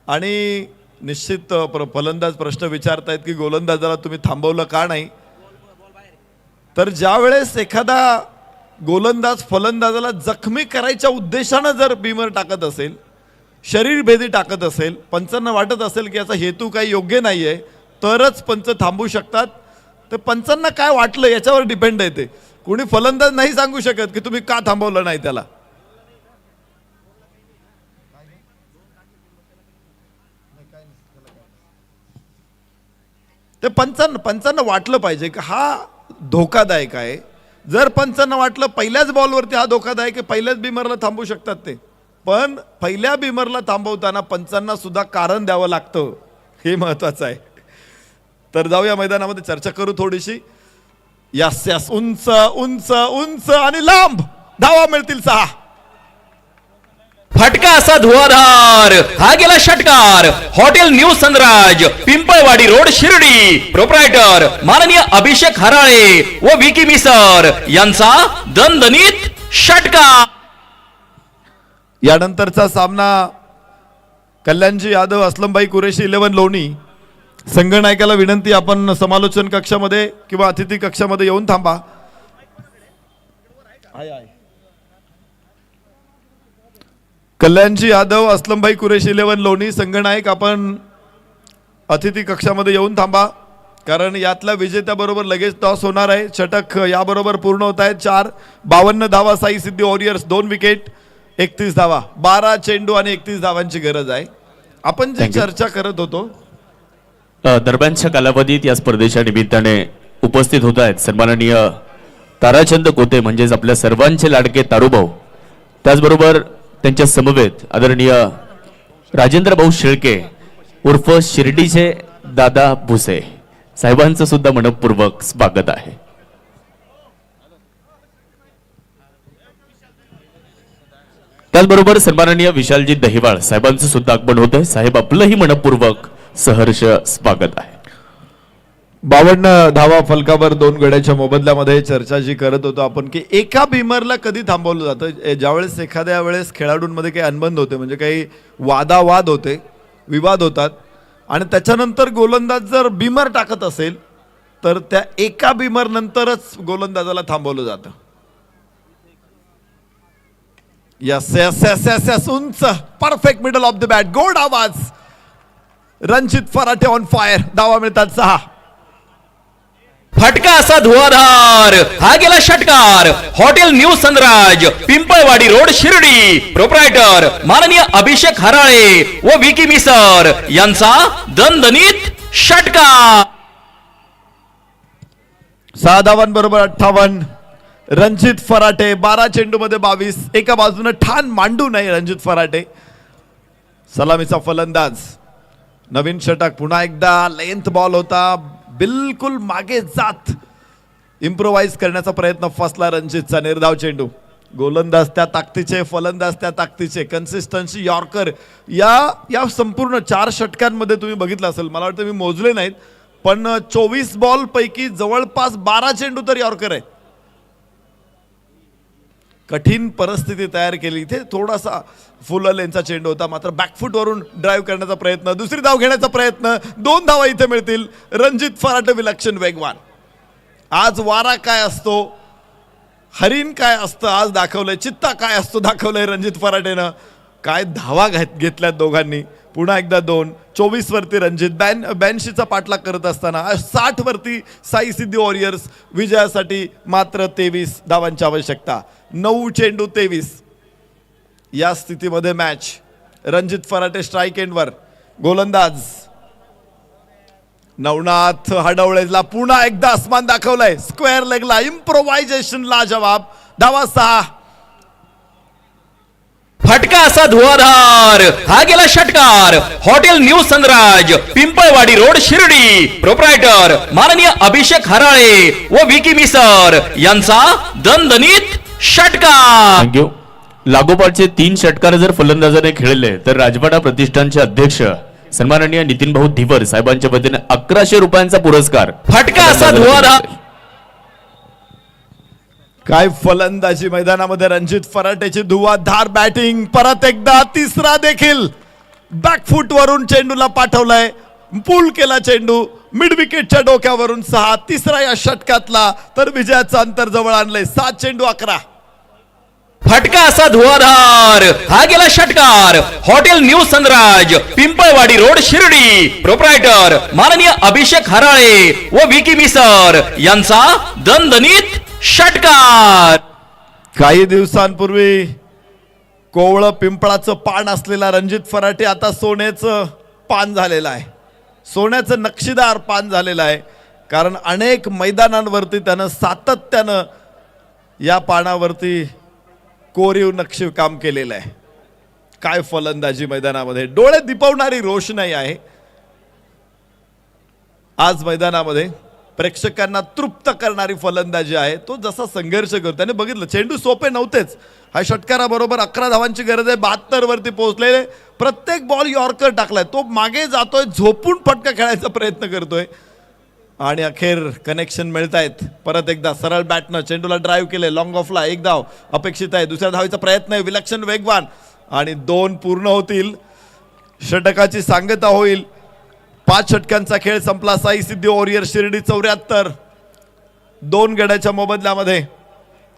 आणि निश्चित फलंदाज प्रश्न विचारतायत की गोलंदाजाला तुम्ही थांबवलं का नाही. तर ज्या वेळेस एखादा गोलंदाज फलंदाजाला जखमी करायच्या उद्देशानं जर बीमर टाकत असेल, शरीरभेदी टाकत असेल, पंचांना वाटत असेल की याचा हेतू काही योग्य नाहीये, तरच पंच थांबू शकतात. तर पंचांना काय वाटलं याच्यावर डिपेंड आहे ते. कोणी फलंदाज नाही सांगू शकत की तुम्ही का थांबवलं नाही त्याला. ते पंचांना वाटलं पाहिजे की हा धोकादायक आहे. जर पंचांना वाटलं पहिल्याच बॉलवरती हा धोकादायक आहे, पहिल्याच बिमरला थांबवू शकतात ते. पण पहिल्या बिमरला थांबवताना पंचांना सुद्धा कारण द्यावं लागतं, हे महत्वाचं आहे. तर जाऊया मैदानामध्ये चर्चा करू थोडीशी. यस यस, उंच उंच उंच आणि लांब धावा मिळतील 6. फटका असा धुवाधार, हा गेला षटकार. Hotel new Sunraj, Pimpalwadi road, Shirdi. Proprietor माननीय अभिषेक हराळे व विकी मिसर यांचा दणदणीत षटकार. यानंतरचा सामना कल्याणजी यादव, असलमभाई कुरेशी, 11 लोणी. संघनायकाला विनंती, आपण समालोचन कक्षामध्ये किंवा अतिथी कक्षामध्ये येऊन थांबा. कल्याणजी यादव, असलमभाई कुरेशी, 11 लोणी. संघनायक आपण अतिथी कक्षामध्ये येऊन थांबा, कारण यातल्या विजेत्याबरोबर लगेच टॉस होणार आहे. षटक याबरोबर पूर्ण होत आहेत. 4-52 धावा साई सिद्धी वॉरियर्स, 2 विकेट 31 धावा. 12 चेंडू आणि 31 धावांची गरज आहे. आपण जी चर्चा करत होतो दरम्यानच्या कालावधीत या स्पर्धेच्या निमित्ताने उपस्थित होत आहेत सन्माननीय ताराचंद कोते, म्हणजेच आपल्या सर्वांचे लाडके तारुभाऊ. त्याचबरोबर त्यांच्या समवेत आदरणीय राजेंद्र भाऊ शेळके उर्फ शिर्डीचे दादा भुसे साहेबांचं सुद्धा मनपूर्वक स्वागत आहे. त्याचबरोबर सन्माननीय विशालजी दहिवाळ साहेबांचं सुद्धा आगमन होत आहे. साहेब, आपलंही मनपूर्वक सहर्ष स्वागत आहे. 52 धावा फलकावर 2 गड्याच्या मोबदल्यामध्ये चर्चा जी करत होतो आपण की एका बिमरला कधी थांबवलं जातं. ज्यावेळेस एखाद्या वेळेस खेळाडूंमध्ये काही अनबंध होते, म्हणजे काही वादावाद होते, विवाद होतात, आणि त्याच्यानंतर गोलंदाज जर बिमर टाकत असेल तर त्या एका बिमर नंतरच गोलंदाजाला थांबवलं जातं. Yes yes yes yes yes, उंच perfect middle of the bat, गोड आवाज. रणजित फराटे ऑन फायर, धावा मिळतात 6. फटका असा धुवाधार, हा गेला षटकार. Hotel new Sunraj, Pimpalwadi road, Shirdi. Proprietor माननीय अभिषेक हराळे व विकी मिसर यांचा दणदणीत षटकार. 6 धावांबरोबर 58. रणजित फराटे 12 चेंडूमध्ये 22. एका बाजूने ठाण मांडू नये रणजित फराटे. सलामीचा फलंदाज. नवीन षटक पुन्हा एकदा लेंथ बॉल होता, बिलकुल मागे जात इम्प्रोवाइज करण्याचा प्रयत्न फसला रणजितचा. निर्धाव चेंडू. गोलंदाज त्या ताकदीचे, फलंदाज त्या ताकदीचे. कन्सिस्टन्सी यॉर्कर या संपूर्ण 4 षटकांमध्ये तुम्ही बघितलं असेल, मला वाटतं मी मोजले नाहीत, पण 24 बॉल पैकी जवळपास 12 चेंडू तर यॉर्कर आहेत. कठीण परिस्थिती तयार केली. इथे थोडासा फुल लेनचा चेंडू होता, मात्र बॅकफूट वरून ड्राईव्ह करण्याचा प्रयत्न, दुसरी धाव घेण्याचा प्रयत्न. 2 धावा इथे मिळतील. रणजित फराटे विलक्षण वेगवान. आज वारा काय असतो, हरिण काय असतं आज दाखवलंय, चित्ता काय असतो दाखवलंय रणजित फराटेनं. काय धावा घेतल्यात दोघांनी. पुन्हा एकदा 2. 24 वरती रणजित 82चा पाठलाग करत असताना 60 वरती साई सिद्धी वॉरियर्स. विजयासाठी मात्र 23 धावांची आवश्यकता. 9 चेंडू 23. या स्थितीमध्ये मॅच. रणजित फराटे स्ट्राईक एंडवर. गोलंदाज नवनाथ हडवळेला पुन्हा एकदा आसमान दाखवलंय. स्क्वेअर लेगला इम्प्रोव्हायझेशन ला जवाब. धावा 6. फटका असा धुवाधार, हा गेला षटकार. Hotel new Sunraj, Pimpalwadi road, Shirdi. Proprietor माननीय अभिषेक हराळे व विकी मिसर यांचा दणदणीत षटकार. थँक्यू. लागोपाठचे 3 षटकार जर फलंदाजाने खेळले तर राजवाडा प्रतिष्ठानचे अध्यक्ष सन्माननीय नितीन भाऊ धीवर साहेबांच्या वतीने 1100 रुपयांचा पुरस्कार. फटका असा धुवाधार. काय फलंदाजी मैदानामध्ये. रणजित फराटेची धुवाधार बॅटिंग. परत एकदा तिसरा देखील बॅकफूट वरून चेंडूला पाठवलाय. पूल केला चेंडू मिड विकेटच्या डोक्यावरून 6. तिसरा या षटकातला, तर विजयाचं अंतर जवळ आणलंय. 7 चेंडू 11. फटका असा धुवाधार, हा गेला षटकार. Hotel new Sunraj, Pimpalwadi road, Shirdi. Proprietor माननीय अभिषेक हराळे व विकी मिसर यांचा दणदणीत षटकार. काही दिवसांपूर्वी कोवळं पिंपळाचं पान असलेला रणजित फराटे आता सोन्याचं पान झालेला आहे. सोन्याचं नक्षीदार पान झालेलं आहे, कारण अनेक मैदानांवरती त्यानं सातत्यानं या पानावरती कोरीव नक्षी काम केलेलं आहे. काय फलंदाजी मैदानामध्ये, डोळे दिपवणारी रोषणाई आहे आज मैदानामध्ये. प्रेक्षकांना तृप्त करणारी फलंदाजी आहे. तो जसा संघर्ष करतो त्याने बघितलं, चेंडू सोपे नव्हतेच. हा षटकाराबरोबर 11 धावांची गरज आहे. 72 वरती पोहोचलेले, प्रत्येक बॉल यॉर्कर टाकलाय. तो मागे जातोय, झोपून फटका खेळायचा प्रयत्न करतोय आणि अखेर कनेक्शन मिळतायत. परत एकदा सरळ बॅटनं चेंडूला ड्राईव्ह केले, लॉंग ऑफला 1 धाव अपेक्षित आहे. दुसऱ्या धावेचा प्रयत्न आहे, विलक्षण वेगवान, आणि 2 पूर्ण होतील. षटकाची सांगता होईल. 5 षटकांचा खेळ संपला. साई सिद्धी वॉरियर शिर्डी 74, 2 गड्याच्या मोबदल्यामध्ये.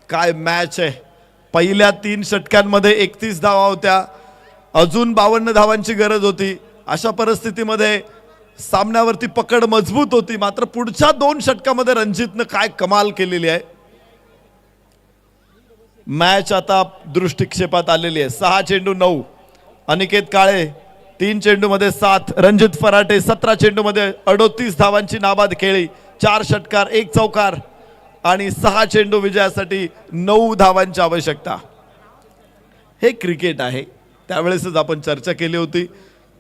काय मॅच आहे. पहिल्या 3 षटकांमध्ये 31 धावा होत्या, अजून 52 धावांची गरज होती. अशा परिस्थितीमध्ये सामन्यावरती पकड मजबूत होती. मात्र पुढच्या 2 षटकामध्ये रणजितनं काय कमाल केलेली आहे. मॅच आता दृष्टिक्षेपात आलेली आहे. 6 चेंडू 9. अनिकेत काळे 3 चेंडूमध्ये 7. रणजित फराटे 17 चेंडूमध्ये 38 धावांची नाबाद खेळी. 4 षटकार 1 चौकार आणि 6 चेंडू विजयासाठी 9 धावांची आवश्यकता. हे क्रिकेट आहे. त्यावेळेसच आपण चर्चा केली होती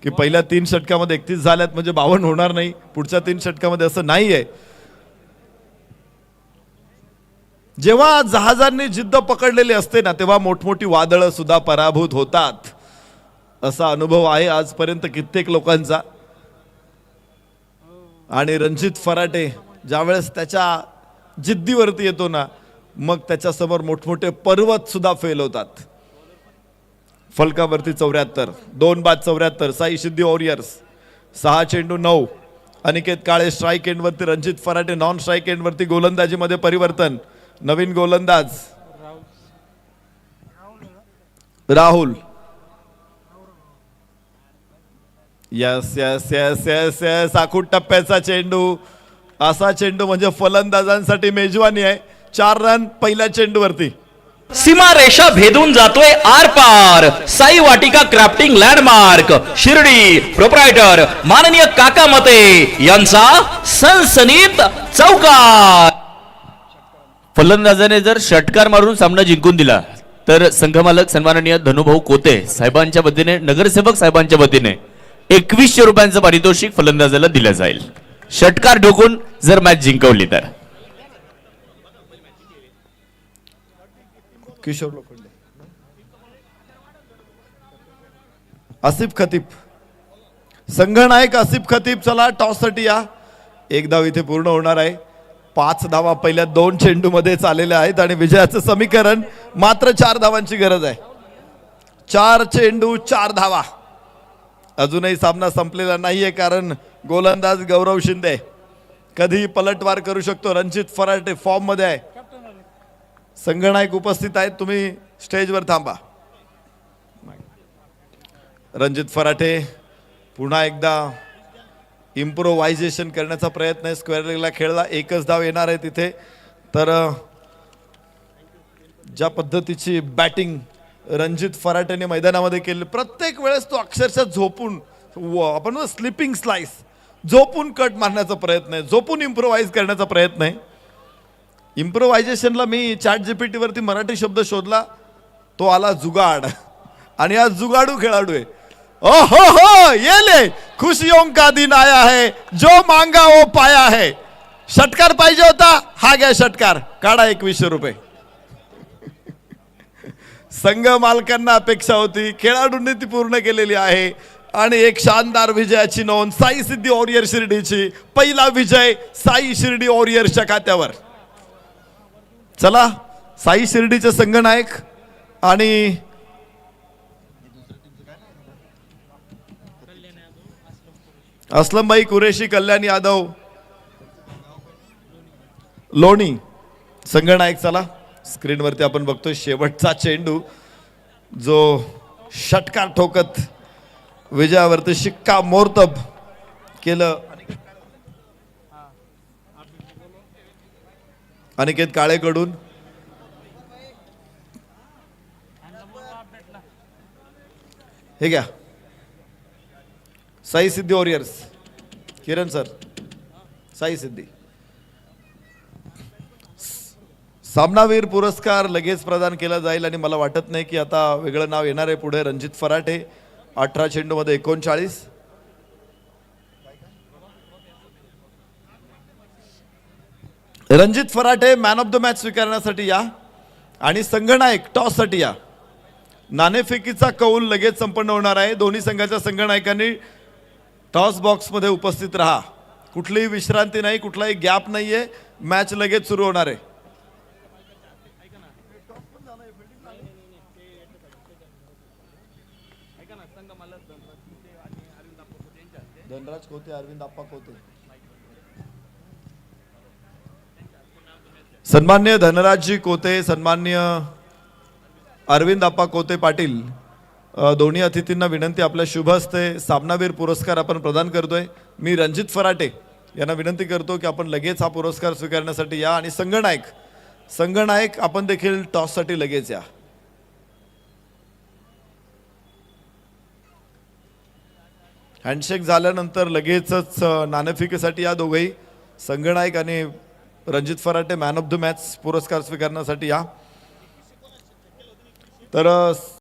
की पहिल्या 3 षटकामध्ये 31 झाल्यात म्हणजे 52 होणार नाही. पुढच्या 3 षटकामध्ये असं नाही आहे. जेव्हा जहाजांनी जिद्द पकडलेली असते ना, तेव्हा मोठमोठी वादळं सुद्धा पराभूत होतात. असा अनुभव आहे आजपर्यंत कित्येक लोकांचा. आणि रणजित फराटे ज्यावेळेस त्याच्या जिद्दीवरती येतो ना, मग त्याच्यासमोर मोठमोठे पर्वत सुद्धा फेल होतात. फलकावरती 74, 2 बाद 74. साई सिद्धी वॉरियर्स 6 चेंडू 9. अनिकेत काळे strike एंडवरती, Ranjit Pharate non strike एंडवरती. गोलंदाजीमध्ये परिवर्तन, नवीन गोलंदाज Rahul. Yes yes yes yes yes आखूड टप्प्याचा चेंडू. असा चेंडू म्हणजे फलंदाजांसाठी मेजवानी आहे. 4 रन पहिल्या चेंडूवरती. सीमा रेषा भेदून जातोय आर पार. Sai Vatika crafting landmark Shirdi, proprietor माननीय काका मते यांचा सनसनीत चौकार. फलंदाजाने जर षटकार मारून सामना जिंकून दिला तर संघमालक सन्माननीय धनुभाऊ कोते साहेबांच्या वतीने, नगरसेवक साहेबांच्या वतीने 2100 रुपयांचं पारितोषिक फलंदाजाला दिलं जाईल. षटकार ठोकून जर मॅच जिंकवली तर. किशोर लोखंडे, आसिफ खतीब, संघनायक आसिफ खतीब. चला टॉससाठी या. 1 धाव इथे पूर्ण होणार आहे. 5 धावा पहिल्या 2 चेंडूमध्ये आलेल्या आहेत आणि विजयाचं समीकरण मात्र 4 धावांची गरज आहे. 4 चेंडू 4 धावा. अजूनही सामना संपलेला नाहीये, कारण गोलंदाज गौरव शिंदे कधी पलटवार करू शकतो. रणजित फराटे फॉर्म मध्ये आहे. संघनायक उपस्थित आहेत, तुम्ही स्टेजवर थांबा. रणजित फराटे पुन्हा एकदा इम्प्रोव्हायझेशन करण्याचा प्रयत्न आहे. स्क्वेअर लेगला खेळला, 1च धाव येणार आहे तिथे. तर ज्या पद्धतीची बॅटिंग रणजित फराटेने मैदानामध्ये केली, प्रत्येक वेळेस तो अक्षरशः झोपून, आपण स्लिपिंग स्लाइस, झोपून कट मारण्याचा प्रयत्न आहे, झोपून इम्प्रोव्हाइज करण्याचा प्रयत्न आहे. इम्प्रोव्हायझेशनला मी चॅट जीपीटी वरती मराठी शब्द शोधला, तो आला जुगाड. आणि हा जुगाडू खेळाडू आहे. ओहो हो, ये ले खुशियों का दिन आया है, जो मांगा वो पाया है. षटकार पाहिजे होता, हा घ्या षटकार, काढा 2100 रुपये. संघ मालकांना अपेक्षा होती, खेळाडूंनी ती पूर्ण केलेली आहे. आणि एक शानदार विजयाची नोंद साई सिद्धी वॉरियर शिर्डीची. पहिला विजय साई शिर्डी वॉरियर्सच्या खात्यावर. चला, साई शिर्डीचे संघनायक आणि असलमभाई कुरेशी, कल्याण यादव, लोणी संघनायक. चला, स्क्रीनवरती आपण बघतोय शेवटचा चेंडू, जो षटकार ठोकत विजयावरती शिक्का मोर्तब केलं. अनिकेत काळेकडून. हे घ्या, साई सिद्धी वॉरियर्स किरण सर, साई सिद्धी. सामनावीर पुरस्कार लगेच प्रदान केला जाईल आणि मला वाटत नाही की आता वेगळं नाव येणार आहे पुढे. रणजित फराटे 18 चेंडूमध्ये 39. Ranjit Pharate man of the match स्वीकारण्यासाठी या आणि संघनायक टॉस साठी या. नाणेफेकीचा कौल लगेच संपन्न होणार आहे. दोन्ही संघाच्या संघनायकांनी टॉस बॉक्समध्ये उपस्थित राहा. कुठलीही विश्रांती नाही, कुठलाही गॅप नाहीये. मॅच लगेच सुरू होणार आहे. धनराज कोते, अरविंद आप्पा कोते. सन्मान्य धनराजजी कोते, सन्मान्य अरविंद आप्पा कोते पाटील, दोन्ही अतिथींना विनंती, आपल्या शुभ हस्ते सामनावीर पुरस्कार आपण प्रदान करतोय. मी रणजित फराटे यांना विनंती करतो की आपण लगेच हा पुरस्कार स्वीकारण्यासाठी या आणि संघनायक आपण देखील टॉससाठी लगेच या. हँडशेक झाल्यानंतर लगेचच नाणेफेकीसाठी या दोघेही. संघनायक आणि Ranjit Pharate man of the match पुरस्कार स्वीकारण्यासाठी या. तर